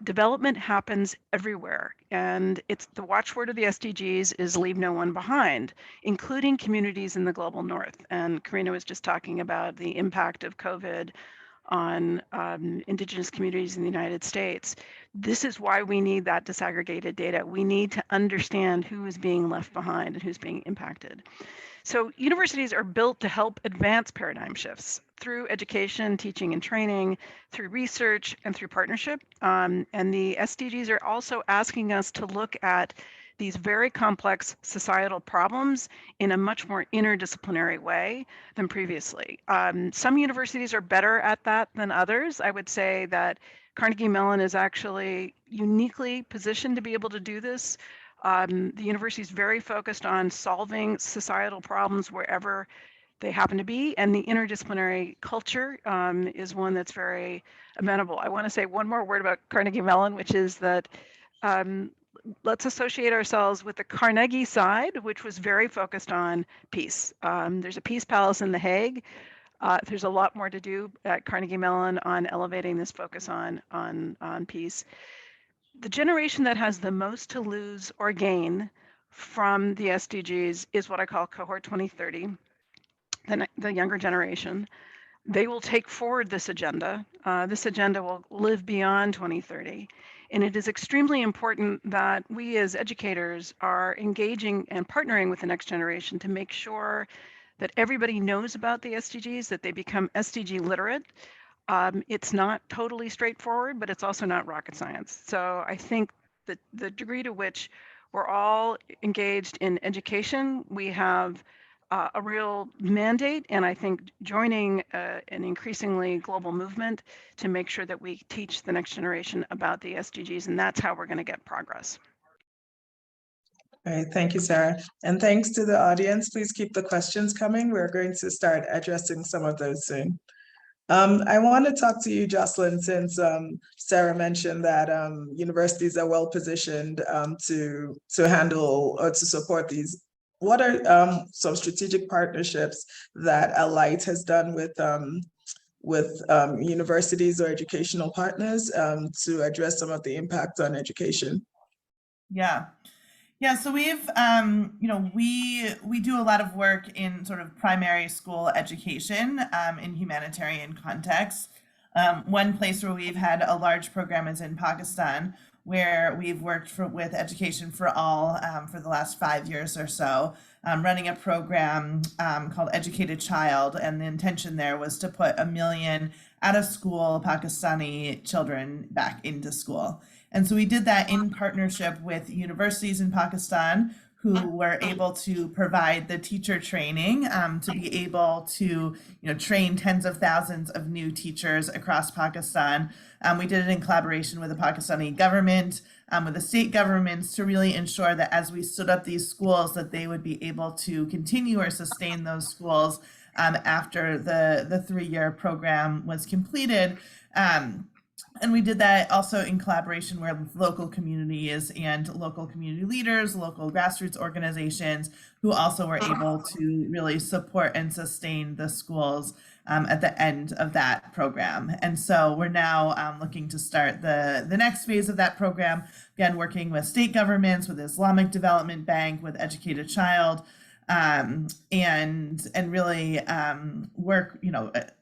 Development happens everywhere, and it's the watchword of the SDGs is leave no one behind, including communities in the global north. And Karina was just talking about the impact of COVID on indigenous communities in the United States. This is why we need that disaggregated data. We need to understand who is being left behind and who's being impacted. So universities are built to help advance paradigm shifts through education, teaching and training, through research, and through partnership. And the SDGs are also asking us to look at these very complex societal problems in a much more interdisciplinary way than previously. Some universities are better at that than others. I would say that Carnegie Mellon is actually uniquely positioned to be able to do this. The university is very focused on solving societal problems wherever they happen to be, and the interdisciplinary culture is one that's very amenable. I want to say one more word about Carnegie Mellon, which is that let's associate ourselves with the Carnegie side, which was very focused on peace. There's a peace palace in The Hague. There's a lot more to do at Carnegie Mellon on elevating this focus on peace. The generation that has the most to lose or gain from the SDGs is what I call Cohort 2030, the younger generation. They will take forward this agenda. This agenda will live beyond 2030. And it is extremely important that we as educators are engaging and partnering with the next generation to make sure that everybody knows about the SDGs, that they become SDG literate. It's not totally straightforward, but it's also not rocket science. So I think that the degree to which we're all engaged in education, we have a real mandate, and I think joining an increasingly global movement to make sure that we teach the next generation about the SDGs, and that's how we're going to get progress. All right, thank you, Sarah. And thanks to the audience. Please keep the questions coming. We're going to start addressing some of those soon. I want to talk to you, Jocelyn, since Sarah mentioned that universities are well positioned to handle or to support these. What are some strategic partnerships that Alight has done with universities or educational partners to address some of the impact on education? Yeah, so we've, we do a lot of work in sort of primary school education in humanitarian contexts. One place where we've had a large program is in Pakistan, where we've worked with Education for All for the last 5 years or so, running a program called Educated Child. And the intention there was to put 1 million out of school Pakistani children back into school. And so we did that in partnership with universities in Pakistan who were able to provide the teacher training to be able to train tens of thousands of new teachers across Pakistan. We did it in collaboration with the Pakistani government, with the state governments to really ensure that as we stood up these schools, that they would be able to continue or sustain those schools after the 3-year program was completed. And we did that also in collaboration with local communities and local community leaders, local grassroots organizations who also were able to really support and sustain the schools at the end of that program. And so we're now looking to start the next phase of that program, again, working with state governments, with Islamic Development Bank, with Educate a Child, and really work,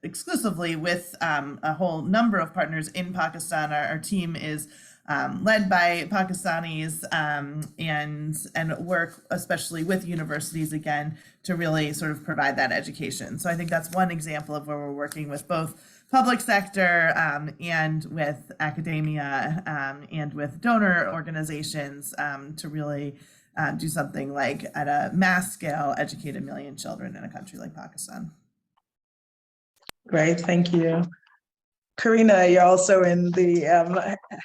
exclusively with a whole number of partners in Pakistan. Our team is led by Pakistanis and work especially with universities again to really sort of provide that education. So I think that's one example of where we're working with both public sector and with academia and with donor organizations to really do something like at a mass scale, educate 1 million children in a country like Pakistan. Great, thank you. Karina, you're also in the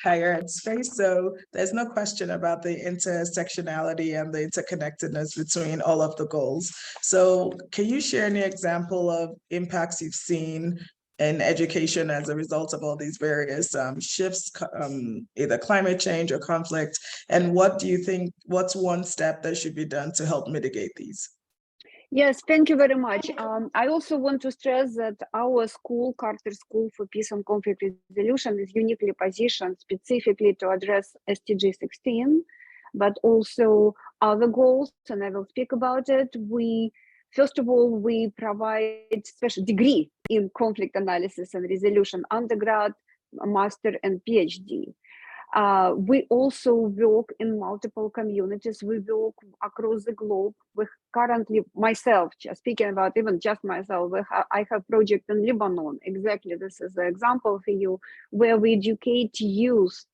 higher ed space, so there's no question about the intersectionality and the interconnectedness between all of the goals. So can you share any example of impacts you've seen in education as a result of all these various shifts, either climate change or conflict? And what do you think, what's one step that should be done to help mitigate these? Yes, thank you very much. I also want to stress that our school, Carter School for Peace and Conflict Resolution, is uniquely positioned specifically to address SDG 16, but also other goals, and I will speak about it. First of all, we provide special degree in conflict analysis and resolution, undergrad, master, and PhD. We also work in multiple communities. We work across the globe. We currently, myself, just speaking about even just myself, I have project in Lebanon. Exactly, this is an example for you, where we educate youth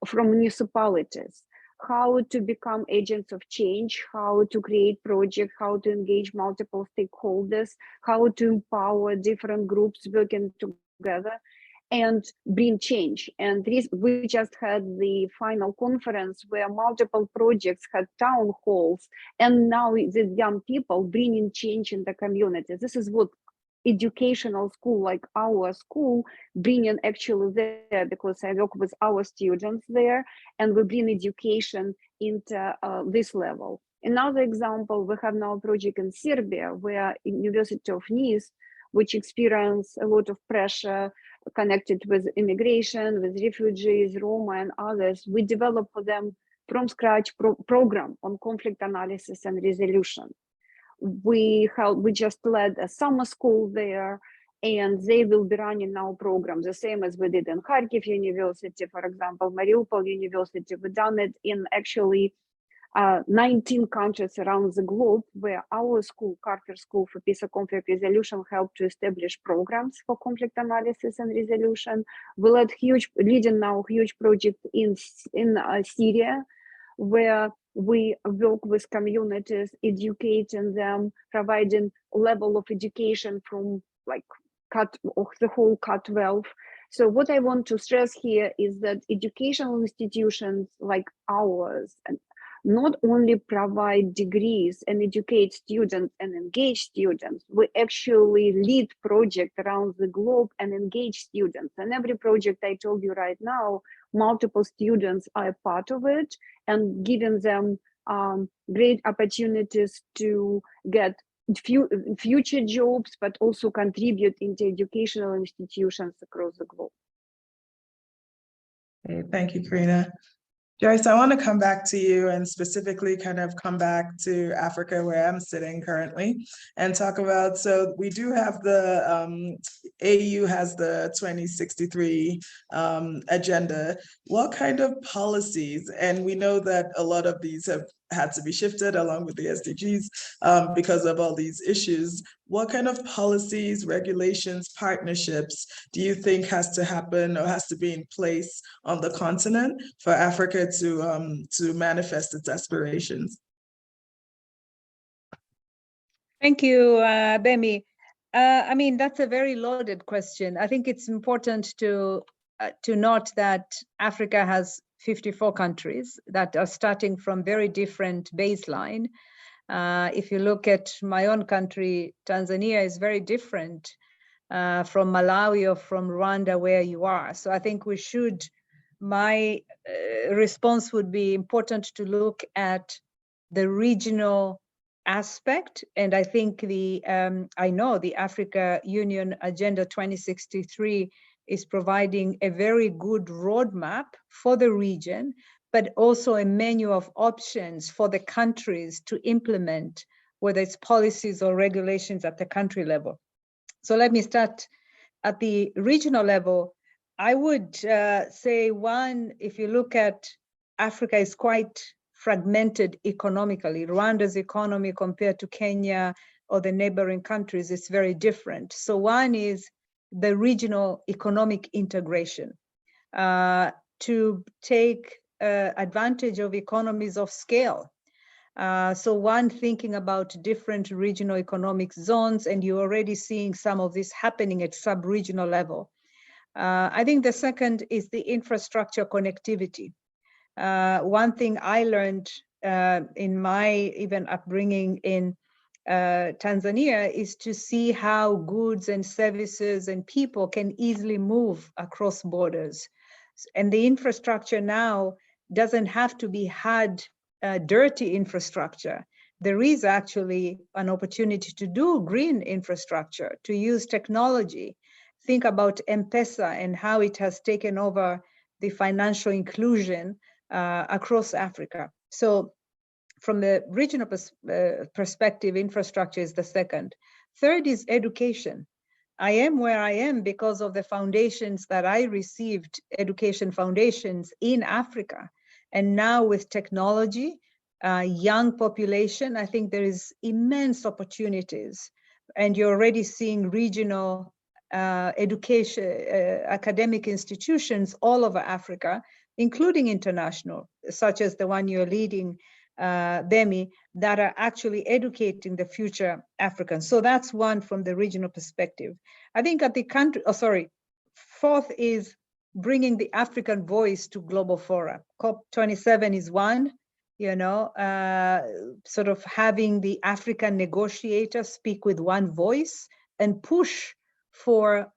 from municipalities how to become agents of change, how to create projects, how to engage multiple stakeholders, how to empower different groups working together and bring change. And we just had the final conference where multiple projects had town halls, and now the young people bringing change in the community. This is what educational school like our school bringing actually there, because I work with our students there and we bring education into this level. Another example, we have now a project in Serbia where University of Nice, which experience a lot of pressure connected with immigration, with refugees, Roma and others, we develop for them from scratch program on conflict analysis and resolution. We just led a summer school there, and they will be running now programs, the same as we did in Kharkiv University, for example, Mariupol University. We've done it in actually 19 countries around the globe, where our school, Carter School for Peace and Conflict Resolution, helped to establish programs for conflict analysis and resolution. We led leading now huge project in Syria, where we work with communities, educating them, providing level of education from like the whole Cat-12. So what I want to stress here is that educational institutions like ours and not only provide degrees and educate students and engage students, we actually lead projects around the globe and engage students. And every project I told you right now, multiple students are a part of it, and giving them great opportunities to get future jobs, but also contribute into educational institutions across the globe. Okay, thank you, Karina. Joyce, I want to come back to you and specifically kind of come back to Africa, where I'm sitting currently, and talk about, so we do have the AU has the 2063 agenda. What kind of policies, and we know that a lot of these have had to be shifted along with the SDGs because of all these issues. What kind of policies, regulations, partnerships do you think has to happen or has to be in place on the continent for Africa to manifest its aspirations? Thank you, Gbemi. I mean, that's a very loaded question. I think it's important to note that Africa has 54 countries that are starting from very different baseline. If you look at my own country, Tanzania is very different from Malawi or from Rwanda, where you are. So I think we should, my response would be important to look at the regional aspect. And I think I know the Africa Union Agenda 2063 is providing a very good roadmap for the region, but also a menu of options for the countries to implement, whether it's policies or regulations at the country level. So let me start at the regional level. I would say one, if you look at Africa, is quite fragmented economically. Rwanda's economy compared to Kenya or the neighboring countries is very different. So one is the regional economic integration to take advantage of economies of scale. So one, thinking about different regional economic zones, and you're already seeing some of this happening at sub-regional level. I think the second is the infrastructure connectivity. One thing I learned in my even upbringing in Tanzania is to see how goods and services and people can easily move across borders. And the infrastructure now doesn't have to be dirty infrastructure. There is actually an opportunity to do green infrastructure, to use technology. Think about M-Pesa and how it has taken over the financial inclusion across Africa. So from the regional perspective, infrastructure is the second. Third is education. I am where I am because of the foundations that I received, education foundations in Africa. And now with technology, young population, I think there is immense opportunities. And you're already seeing regional education, academic institutions all over Africa, including international, such as the one you're leading, Gbemi, that are actually educating the future Africans. So that's one from the regional perspective. I think at the country, fourth is bringing the African voice to global fora. COP27 is one, sort of having the African negotiators speak with one voice and push for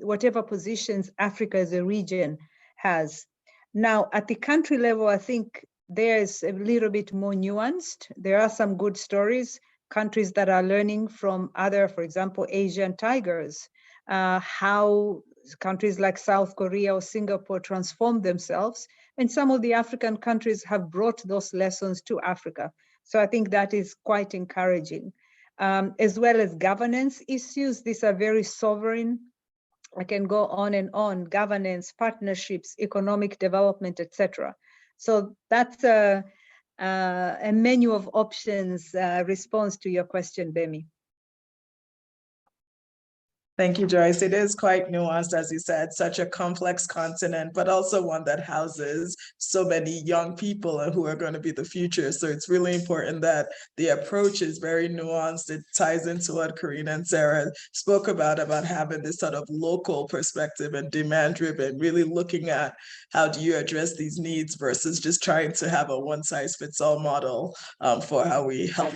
whatever positions Africa as a region has. Now, at the country level, I think there's a little bit more nuanced. There are some good stories, countries that are learning from other, for example, Asian tigers, how countries like South Korea or Singapore transformed themselves. And some of the African countries have brought those lessons to Africa. So I think that is quite encouraging. As well as governance issues, these are very sovereign. I can go on and on, governance, partnerships, economic development, etc. So that's a menu of options response to your question, Gbemi. Thank you, Joyce. It is quite nuanced, as you said, such a complex continent, but also one that houses so many young people who are going to be the future. So it's really important that the approach is very nuanced. It ties into what Karina and Sarah spoke about having this sort of local perspective and demand-driven, really looking at how do you address these needs versus just trying to have a one-size-fits-all model for how we help,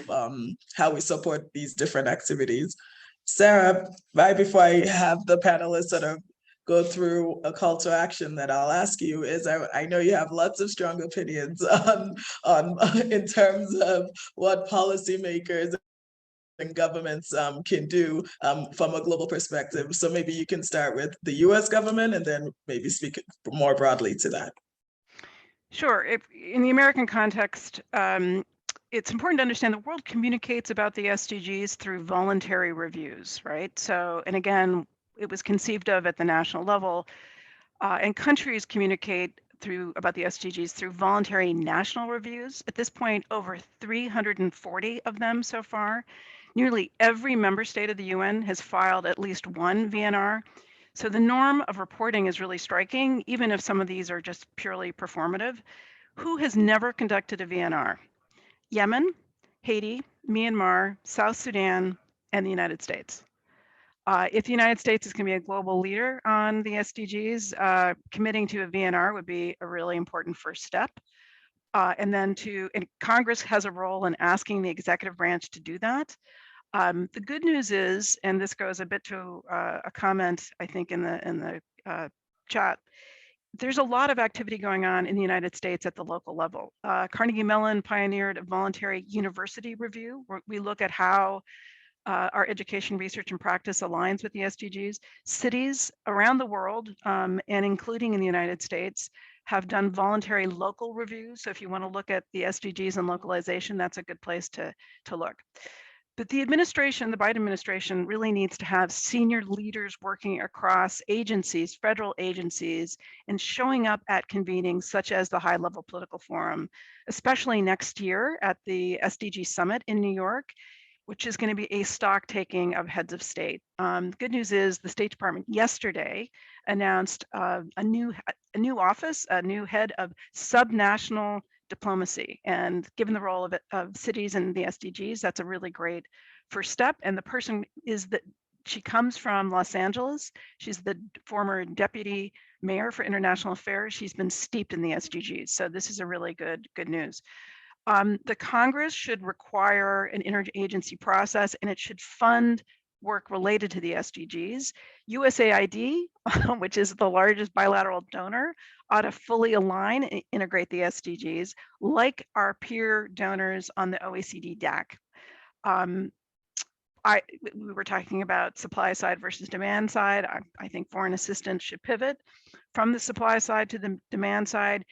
how we support these different activities. Sarah, right before I have the panelists sort of go through a call to action that I'll ask you is, I know you have lots of strong opinions on in terms of what policymakers and governments can do from a global perspective. So maybe you can start with the US government and then maybe speak more broadly to that. Sure. In the American context, it's important to understand the world communicates about the SDGs through voluntary reviews, right? So, and again, it was conceived of at the national level, and countries communicate about the SDGs through voluntary national reviews. At this point, over 340 of them so far. Nearly every member state of the UN has filed at least one VNR. So the norm of reporting is really striking, even if some of these are just purely performative. Who has never conducted a VNR? Yemen, Haiti, Myanmar, South Sudan, and the United States. If the United States is going to be a global leader on the SDGs, committing to a VNR would be a really important first step. And then Congress has a role in asking the executive branch to do that. The good news is, and this goes a bit to a comment, I think, in the chat, there's a lot of activity going on in the United States at the local level. Carnegie Mellon pioneered a voluntary university review, where we look at how our education, research, and practice aligns with the SDGs. Cities around the world, and including in the United States, have done voluntary local reviews. So if you want to look at the SDGs and localization, that's a good place to look. But the administration, the Biden administration, really needs to have senior leaders working across agencies, federal agencies, and showing up at convenings such as the high-level political forum, especially next year at the SDG Summit in New York, which is going to be a stock taking of heads of state. The good news is the State Department yesterday announced a new office, a new head of subnational diplomacy. And given the role of cities and the SDGs, that's a really great first step. And the person she comes from Los Angeles. She's the former deputy mayor for international affairs. She's been steeped in the SDGs. So this is a really good news. The Congress should require an interagency process, and it should fund work related to the SDGs. USAID, which is the largest bilateral donor, ought to fully align and integrate the SDGs like our peer donors on the OECD DAC. We were talking about supply side versus demand side. I think foreign assistance should pivot from the supply side to the demand side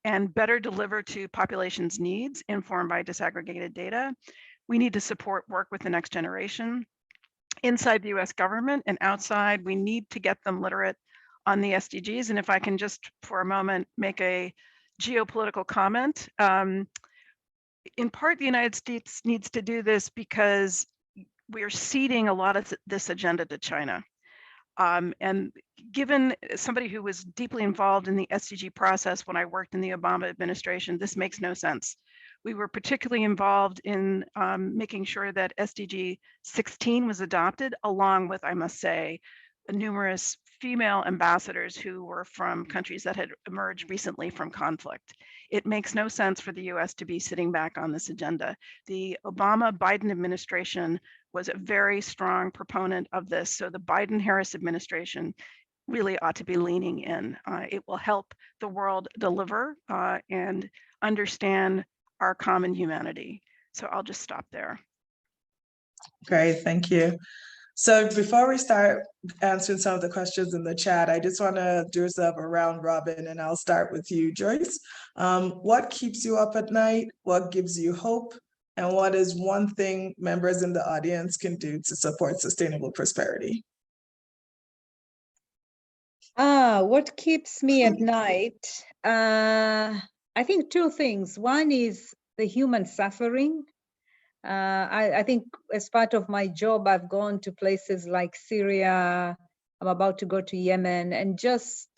and better deliver to populations' needs informed by disaggregated data. We need to support work with the next generation. Inside the US government and outside, we need to get them literate on the SDGs. And if I can just for a moment make a geopolitical comment, in part the United States needs to do this because we are ceding a lot of this agenda to China. And given somebody who was deeply involved in the SDG process when I worked in the Obama administration, this makes no sense. We were particularly involved in making sure that SDG 16 was adopted, along with, I must say, numerous female ambassadors who were from countries that had emerged recently from conflict. It makes no sense for the US to be sitting back on this agenda. The Obama-Biden administration was a very strong proponent of this. So the Biden-Harris administration really ought to be leaning in. It will help the world deliver and understand our common humanity. So I'll just stop there. Great, thank you. So before we start answering some of the questions in the chat, I just want to do sort of a round robin, and I'll start with you, Joyce. What keeps you up at night? What gives you hope? And what is one thing members in the audience can do to support sustainable prosperity? What keeps me at night? I think two things. One is the human suffering. I think as part of my job, I've gone to places like Syria. I'm about to go to Yemen, and just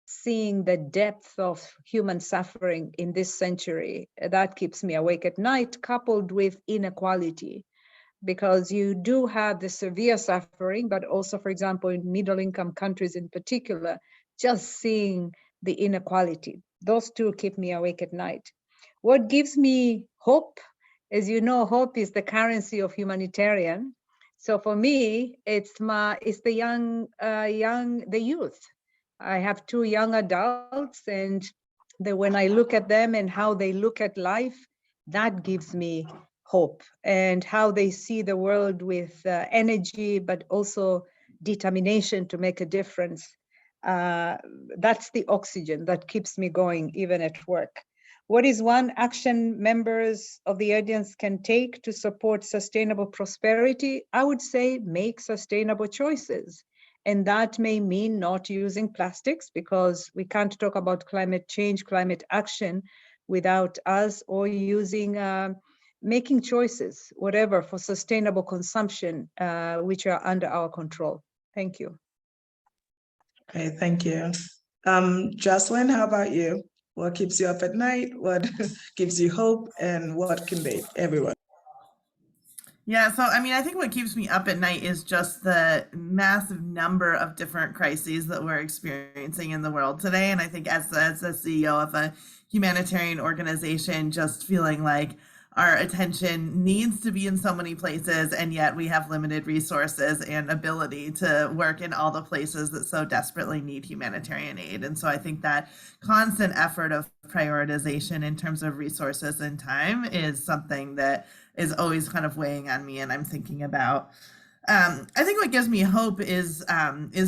seeing the depth of human suffering in this century, that keeps me awake at night, coupled with inequality, because you do have the severe suffering, but also, for example, in middle-income countries in particular, just seeing the inequality. Those two keep me awake at night. What gives me hope? As you know, hope is the currency of humanitarian. So for me, it's the youth. I have two young adults, and when I look at them and how they look at life, that gives me hope, and how they see the world with energy, but also determination to make a difference. That's the oxygen that keeps me going even at work. What is one action members of the audience can take to support sustainable prosperity? I would say make sustainable choices. And that may mean not using plastics, because we can't talk about climate change, climate action without us, or using, making choices, whatever, for sustainable consumption, which are under our control. Thank you. Okay, thank you. Jocelyn, how about you? What keeps you up at night? What gives you hope? And what can everyone? Yeah, so I mean, I think what keeps me up at night is just the massive number of different crises that we're experiencing in the world today. And I think as the CEO of a humanitarian organization, just feeling like our attention needs to be in so many places, and yet we have limited resources and ability to work in all the places that so desperately need humanitarian aid. And so I think that constant effort of prioritization in terms of resources and time is something that is always kind of weighing on me and I'm thinking about. I think what gives me hope is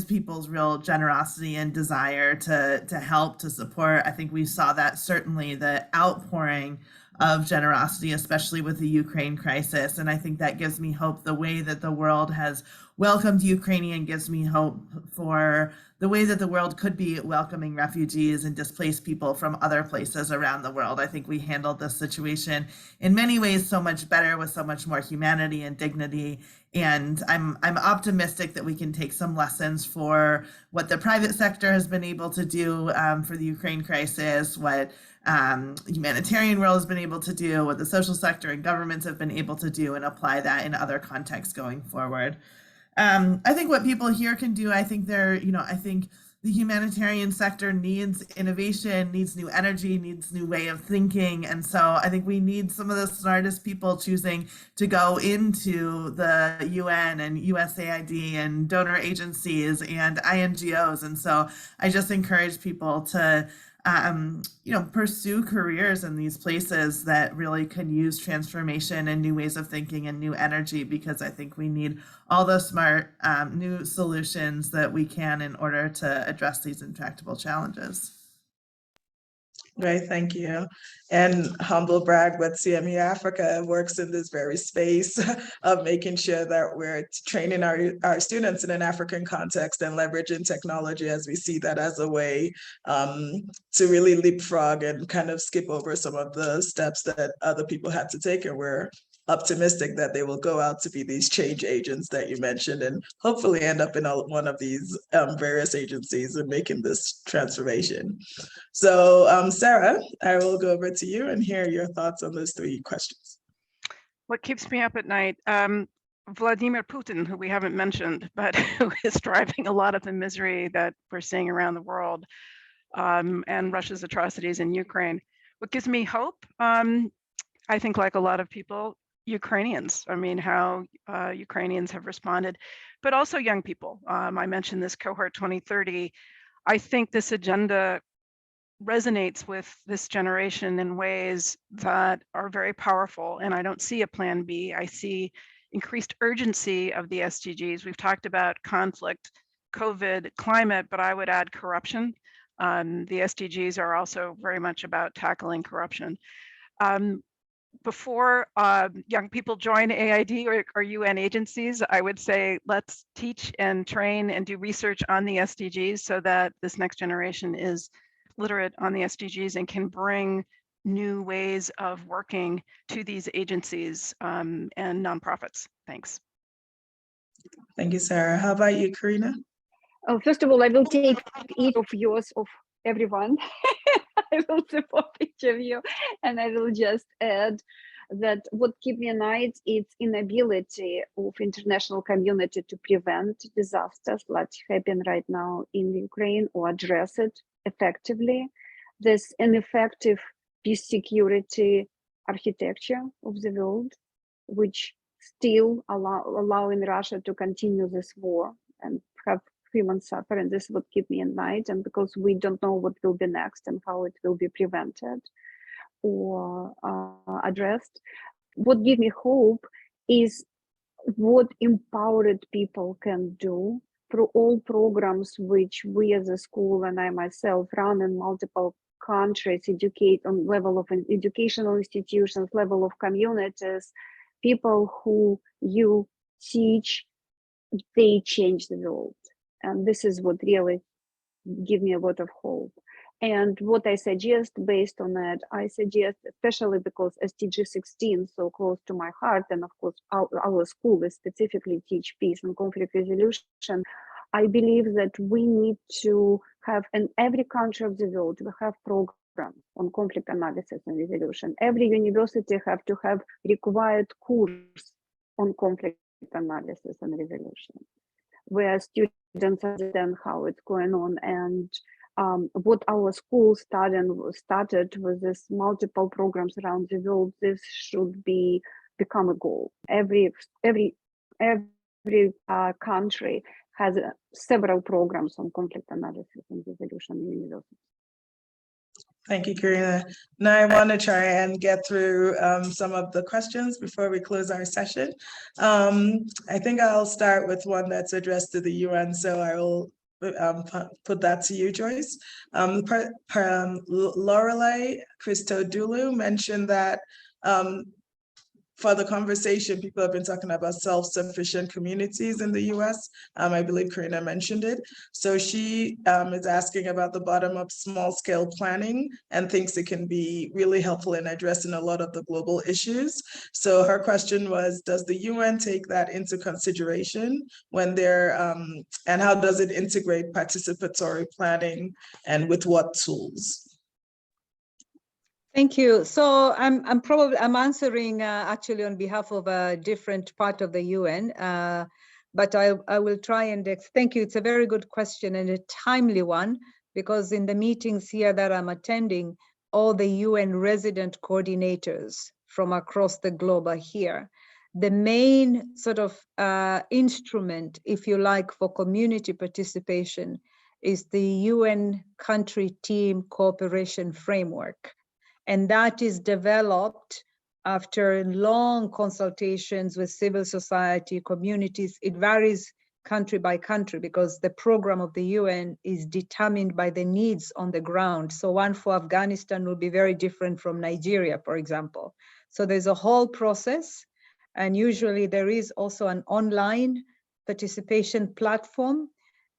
people's real generosity and desire to help, to support. I think we saw that certainly the outpouring of generosity, especially with the Ukraine crisis. And I think that gives me hope. The way that the world has welcomed Ukrainian gives me hope for the way that the world could be welcoming refugees and displaced people from other places around the world. I think we handled this situation in many ways so much better, with so much more humanity and dignity. And I'm optimistic that we can take some lessons for what the private sector has been able to do for the Ukraine crisis, what humanitarian world has been able to do, what the social sector and governments have been able to do, and apply that in other contexts going forward. I think what people here can do, I think I think the humanitarian sector needs innovation, needs new energy, needs new way of thinking. And so I think we need some of the smartest people choosing to go into the UN and USAID and donor agencies and INGOs. And so I just encourage people to pursue careers in these places that really can use transformation and new ways of thinking and new energy, because I think we need all the smart new solutions that we can in order to address these intractable challenges. Great, thank you. And humble brag, but CME Africa works in this very space of making sure that we're training our students in an African context and leveraging technology, as we see that as a way to really leapfrog and kind of skip over some of the steps that other people had to take. And we're optimistic that they will go out to be these change agents that you mentioned, and hopefully end up in one of these various agencies and making this transformation. So Sarah, I will go over to you and hear your thoughts on those 3 questions. What keeps me up at night? Vladimir Putin, who we haven't mentioned, but who is driving a lot of the misery that we're seeing around the world, and Russia's atrocities in Ukraine. What gives me hope? I think, like a lot of people, Ukrainians. I mean, how Ukrainians have responded, but also young people. I mentioned this Cohort 2030. I think this agenda resonates with this generation in ways that are very powerful, and I don't see a plan B. I see increased urgency of the SDGs. We've talked about conflict, COVID, climate, but I would add corruption. The SDGs are also very much about tackling corruption. Before young people join AID or UN agencies, I would say let's teach and train and do research on the SDGs so that this next generation is literate on the SDGs and can bring new ways of working to these agencies and nonprofits. Thanks. Thank you, Sarah. How about you, Karina? First of all, I will take each of yours of everyone. I will support each of you, and I will just add that what keeps me at night is inability of international community to prevent disasters like happen right now in Ukraine or address it effectively. There's ineffective peace security architecture of the world, which still allowing Russia to continue this war and have human suffering. This would keep me at night, and because we don't know what will be next and how it will be prevented or addressed. What gives me hope is what empowered people can do through all programs which we as a school and I myself run in multiple countries, educate on level of educational institutions, level of communities, people who you teach, they change the world. And this is what really gives me a lot of hope. And what I suggest based on that, I suggest, especially because SDG 16 so close to my heart, and of course our school is specifically teach peace and conflict resolution, I believe that we need to have, in every country of the world, we have programs on conflict analysis and resolution. Every university have to have required course on conflict analysis and resolution, where students understand how it's going on. And what our school started with this multiple programs around the world. This should become a goal. Every country has several programs on conflict analysis and resolution in universities. Thank you, Karina. Now I want to try and get through some of the questions before we close our session. I think I'll start with one that's addressed to the UN, so I will put that to you, Joyce. Lorelei Christodoulou mentioned that for the conversation, people have been talking about self-sufficient communities in the US. I believe Karina mentioned it. So she is asking about the bottom-up small-scale planning and thinks it can be really helpful in addressing a lot of the global issues. So her question was, does the UN take that into consideration when they're, and how does it integrate participatory planning and with what tools? Thank you. So I'm answering actually on behalf of a different part of the UN, but I will try and thank you. It's a very good question and a timely one, because in the meetings here that I'm attending, all the UN resident coordinators from across the globe are here. The main sort of instrument, if you like, for community participation is the UN country team cooperation framework. And that is developed after long consultations with civil society, communities. It varies country by country because the program of the UN is determined by the needs on the ground. So one for Afghanistan will be very different from Nigeria, for example. So there's a whole process, and usually there is also an online participation platform.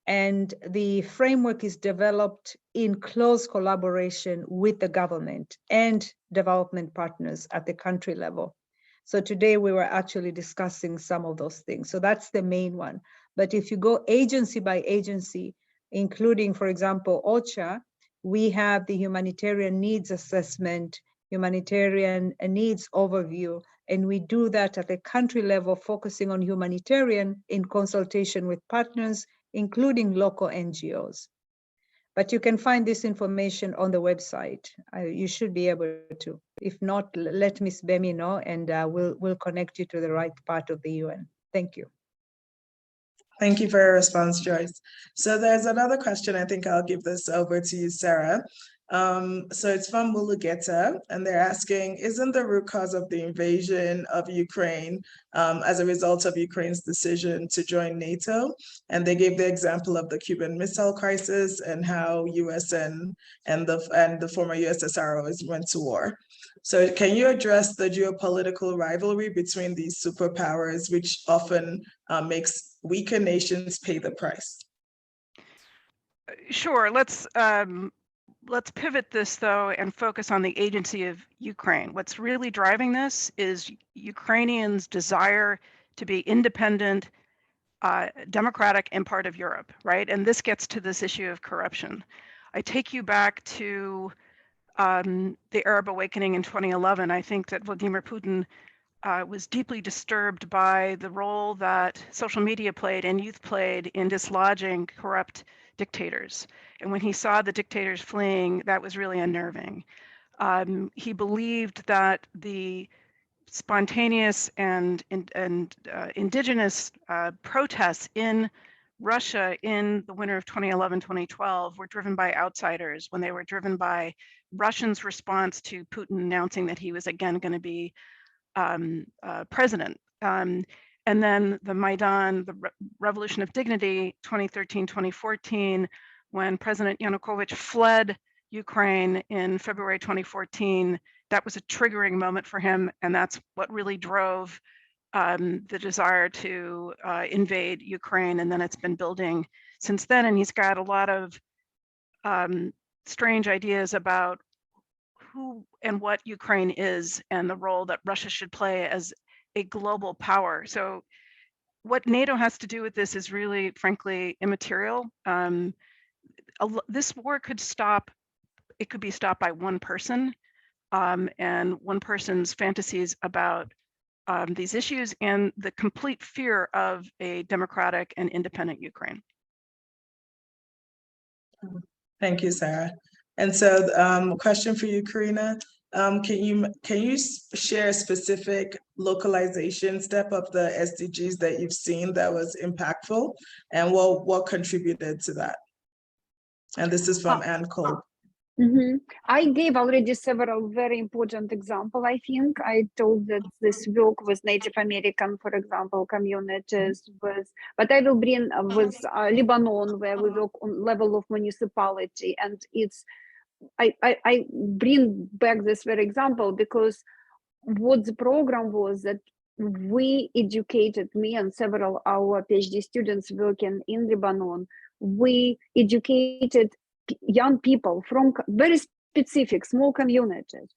And the framework is developed in close collaboration with the government and development partners at the country level. So today we were actually discussing some of those things. So that's the main one. But if you go agency by agency, including, for example, OCHA, we have the humanitarian needs assessment, humanitarian needs overview, and we do that at the country level, focusing on humanitarian in consultation with partners, including local NGOs. But you can find this information on the website. You should be able to. If not, let Ms. Gbemi know, and we'll connect you to the right part of the UN. Thank you. Thank you for your response, Joyce. So there's another question. I think I'll give this over to you, Sarah. So it's from Mulugeta, and they're asking, isn't the root cause of the invasion of Ukraine as a result of Ukraine's decision to join NATO? And they gave the example of the Cuban Missile Crisis and how US and the former USSR always went to war. So can you address the geopolitical rivalry between these superpowers, which often makes weaker nations pay the price? Sure, let's pivot this though and focus on the agency of Ukraine. What's really driving this is Ukrainians' desire to be independent, democratic, and part of Europe, right? And this gets to this issue of corruption. I take you back to the Arab awakening in 2011. I think that Vladimir Putin was deeply disturbed by the role that social media played and youth played in dislodging corrupt dictators. And when he saw the dictators fleeing, that was really unnerving. He believed that the spontaneous and indigenous protests in Russia in the winter of 2011-2012 were driven by outsiders, when they were driven by Russians' response to Putin announcing that he was again going to be president. And then the Maidan, the Revolution of Dignity, 2013-2014, when President Yanukovych fled Ukraine in February 2014, that was a triggering moment for him, and that's what really drove the desire to invade Ukraine, and then it's been building since then. And he's got a lot of strange ideas about who and what Ukraine is and the role that Russia should play as a global power. So what NATO has to do with this is really, frankly, immaterial. This war could stop, it could be stopped by one person and one person's fantasies about these issues and the complete fear of a democratic and independent Ukraine. Thank you, Sarah. And so, question for you, Karina. Can you share a specific localization step of the SDGs that you've seen that was impactful, and what contributed to that? And this is from Ann Cole. I gave already several very important examples. I think I told that this work with Native American, for example, communities but I will bring with Lebanon, where we work on level of municipality, and I bring back this very example because what the program was that we educated, me and several our PhD students working in Lebanon, we educated young people from very specific small communities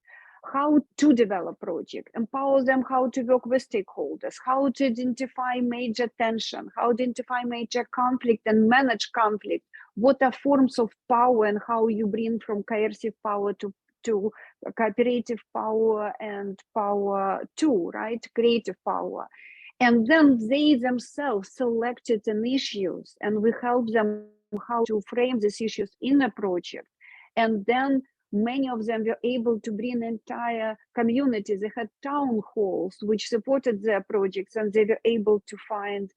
how to develop project, empower them how to work with stakeholders, how to identify major tension, how to identify major conflict and manage conflict, what are forms of power and how you bring from coercive power to cooperative power and power to, right, creative power. And then they themselves selected an issues, and we help them how to frame these issues in a project. And then many of them were able to bring entire communities. They had town halls which supported their projects, and they were able to find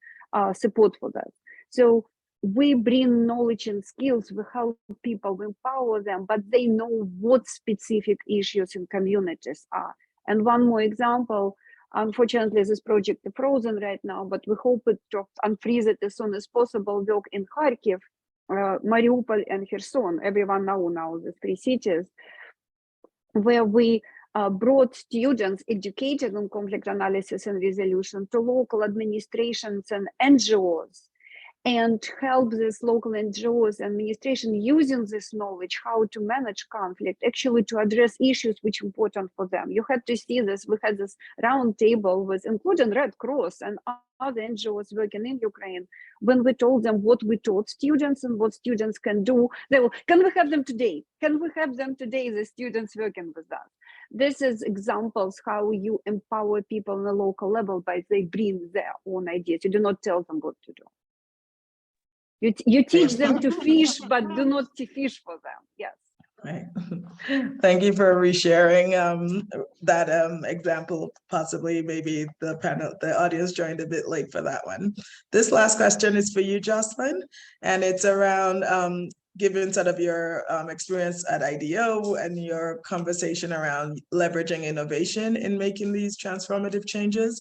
support for that. So we bring knowledge and skills, we help people, we empower them, but they know what specific issues in communities are. And one more example, unfortunately, this project is frozen right now, but we hope it to unfreeze it as soon as possible. Work in Kharkiv, Mariupol and Kherson, everyone now the three cities, where we brought students educated on conflict analysis and resolution to local administrations and NGOs, and help this local NGOs administration using this knowledge how to manage conflict, actually to address issues which are important for them. You had to see this. We had this round table with including Red Cross and other NGOs working in Ukraine. When we told them what we taught students and what students can do, they will, can we have them today? Can we have them today, the students working with us? This is examples how you empower people on a local level by they bring their own ideas. You do not tell them what to do. You teach them to fish, but do not fish for them. Yes. Right. Thank you for resharing that example. Possibly, maybe the audience joined a bit late for that one. This last question is for you, Jocelyn, and it's around given sort of your experience at IDEO and your conversation around leveraging innovation in making these transformative changes.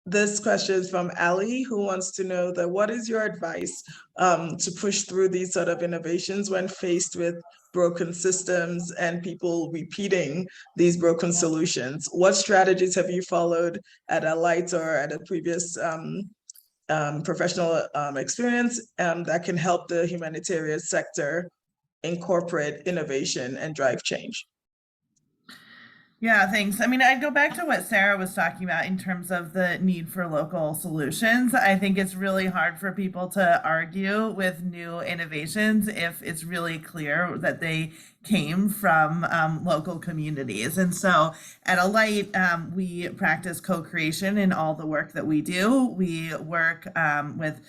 This question is from Ali, who wants to know that what is your advice to push through these sort of innovations when faced with broken systems and people repeating these broken solutions? What strategies have you followed at Alight or at a previous professional experience that can help the humanitarian sector incorporate innovation and drive change? Yeah, thanks. I mean, I'd go back to what Sarah was talking about in terms of the need for local solutions. I think it's really hard for people to argue with new innovations if it's really clear that they came from local communities. And so at Alight, we practice co-creation in all the work that we do. We work with,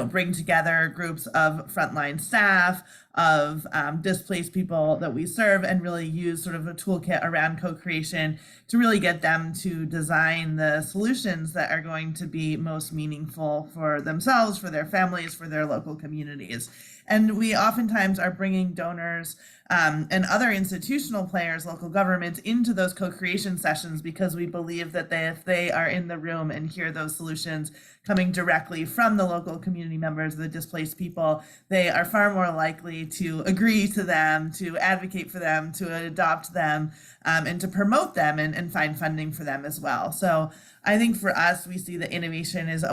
bring together groups of frontline staff, of displaced people that we serve, and really use sort of a toolkit around co-creation to really get them to design the solutions that are going to be most meaningful for themselves, for their families, for their local communities. And we oftentimes are bringing donors and other institutional players, local governments, into those co-creation sessions because we believe that if they are in the room and hear those solutions coming directly from the local community members, the displaced people, they are far more likely to agree to them, to advocate for them, to adopt them, and to promote them and find funding for them as well. So I think for us, we see that innovation is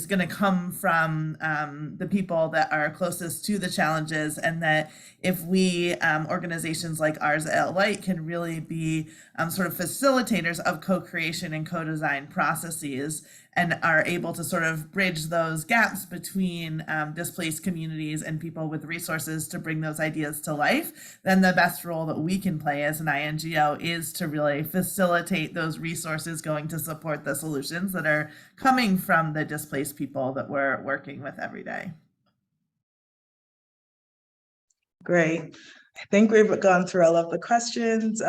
going to come from the people that are closest to the challenges, and that if we organizations like ours at Alight can really be sort of facilitators of co-creation and co-design processes, and are able to sort of bridge those gaps between displaced communities and people with resources to bring those ideas to life, then the best role that we can play as an INGO is to really facilitate those resources going to support the solutions that are coming from the displaced people that we're working with every day. Great. I think we've gone through all of the questions.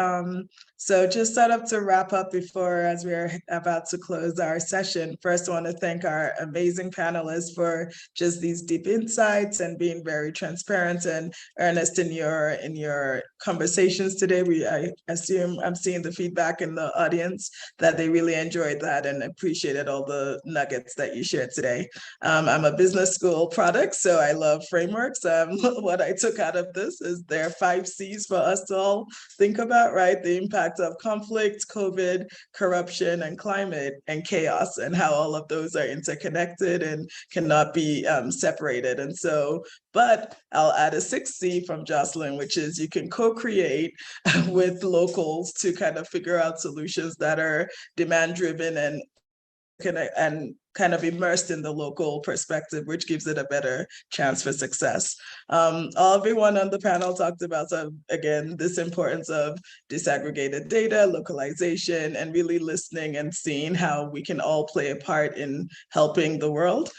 So just sort of to wrap up before, as we're about to close our session, first I want to thank our amazing panelists for just these deep insights and being very transparent and earnest in your conversations today. I assume I'm seeing the feedback in the audience that they really enjoyed that and appreciated all the nuggets that you shared today. I'm a business school product, so I love frameworks. What I took out of this is there are 5 C's for us to all think about, right? The impact of conflict, COVID, corruption, and climate, and chaos, and how all of those are interconnected and cannot be separated. And so, but I'll add a 6th C from Jocelyn, which is you can co-create with locals to kind of figure out solutions that are demand-driven and kind of immersed in the local perspective, which gives it a better chance for success. Everyone on the panel talked about, again, this importance of disaggregated data, localization, and really listening and seeing how we can all play a part in helping the world.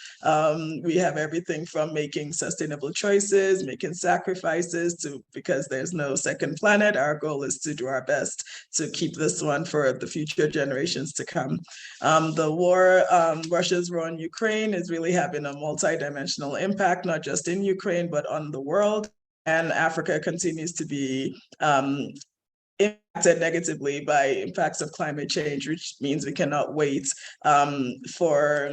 We have everything from making sustainable choices, making sacrifices, to because there's no second planet. Our goal is to do our best to keep this one for the future generations to come. The war, Russia's war on Ukraine is really having a multi-dimensional impact, not just in Ukraine, but on the world. And Africa continues to be impacted negatively by impacts of climate change, which means we cannot wait for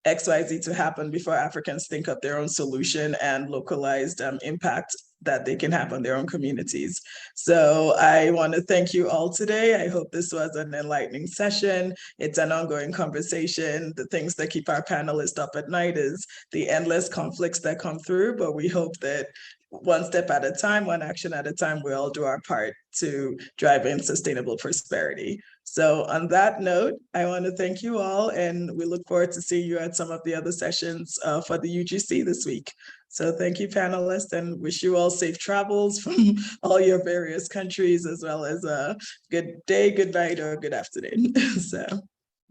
XYZ to happen before Africans think of their own solution and localized impact that they can have on their own communities. So I want to thank you all today. I hope this was an enlightening session. It's an ongoing conversation. The things that keep our panelists up at night is the endless conflicts that come through, but we hope that one step at a time, one action at a time, we all do our part to drive in sustainable prosperity. So on that note, I want to thank you all, and we look forward to seeing you at some of the other sessions for the UGC this week. So thank you, panelists, and wish you all safe travels from all your various countries, as well as a good day, good night, or good afternoon. So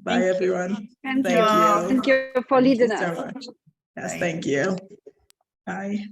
bye, everyone. Thank Thank you. you. Thank you for leading Thank you us. so much. Yes, thank you. Bye.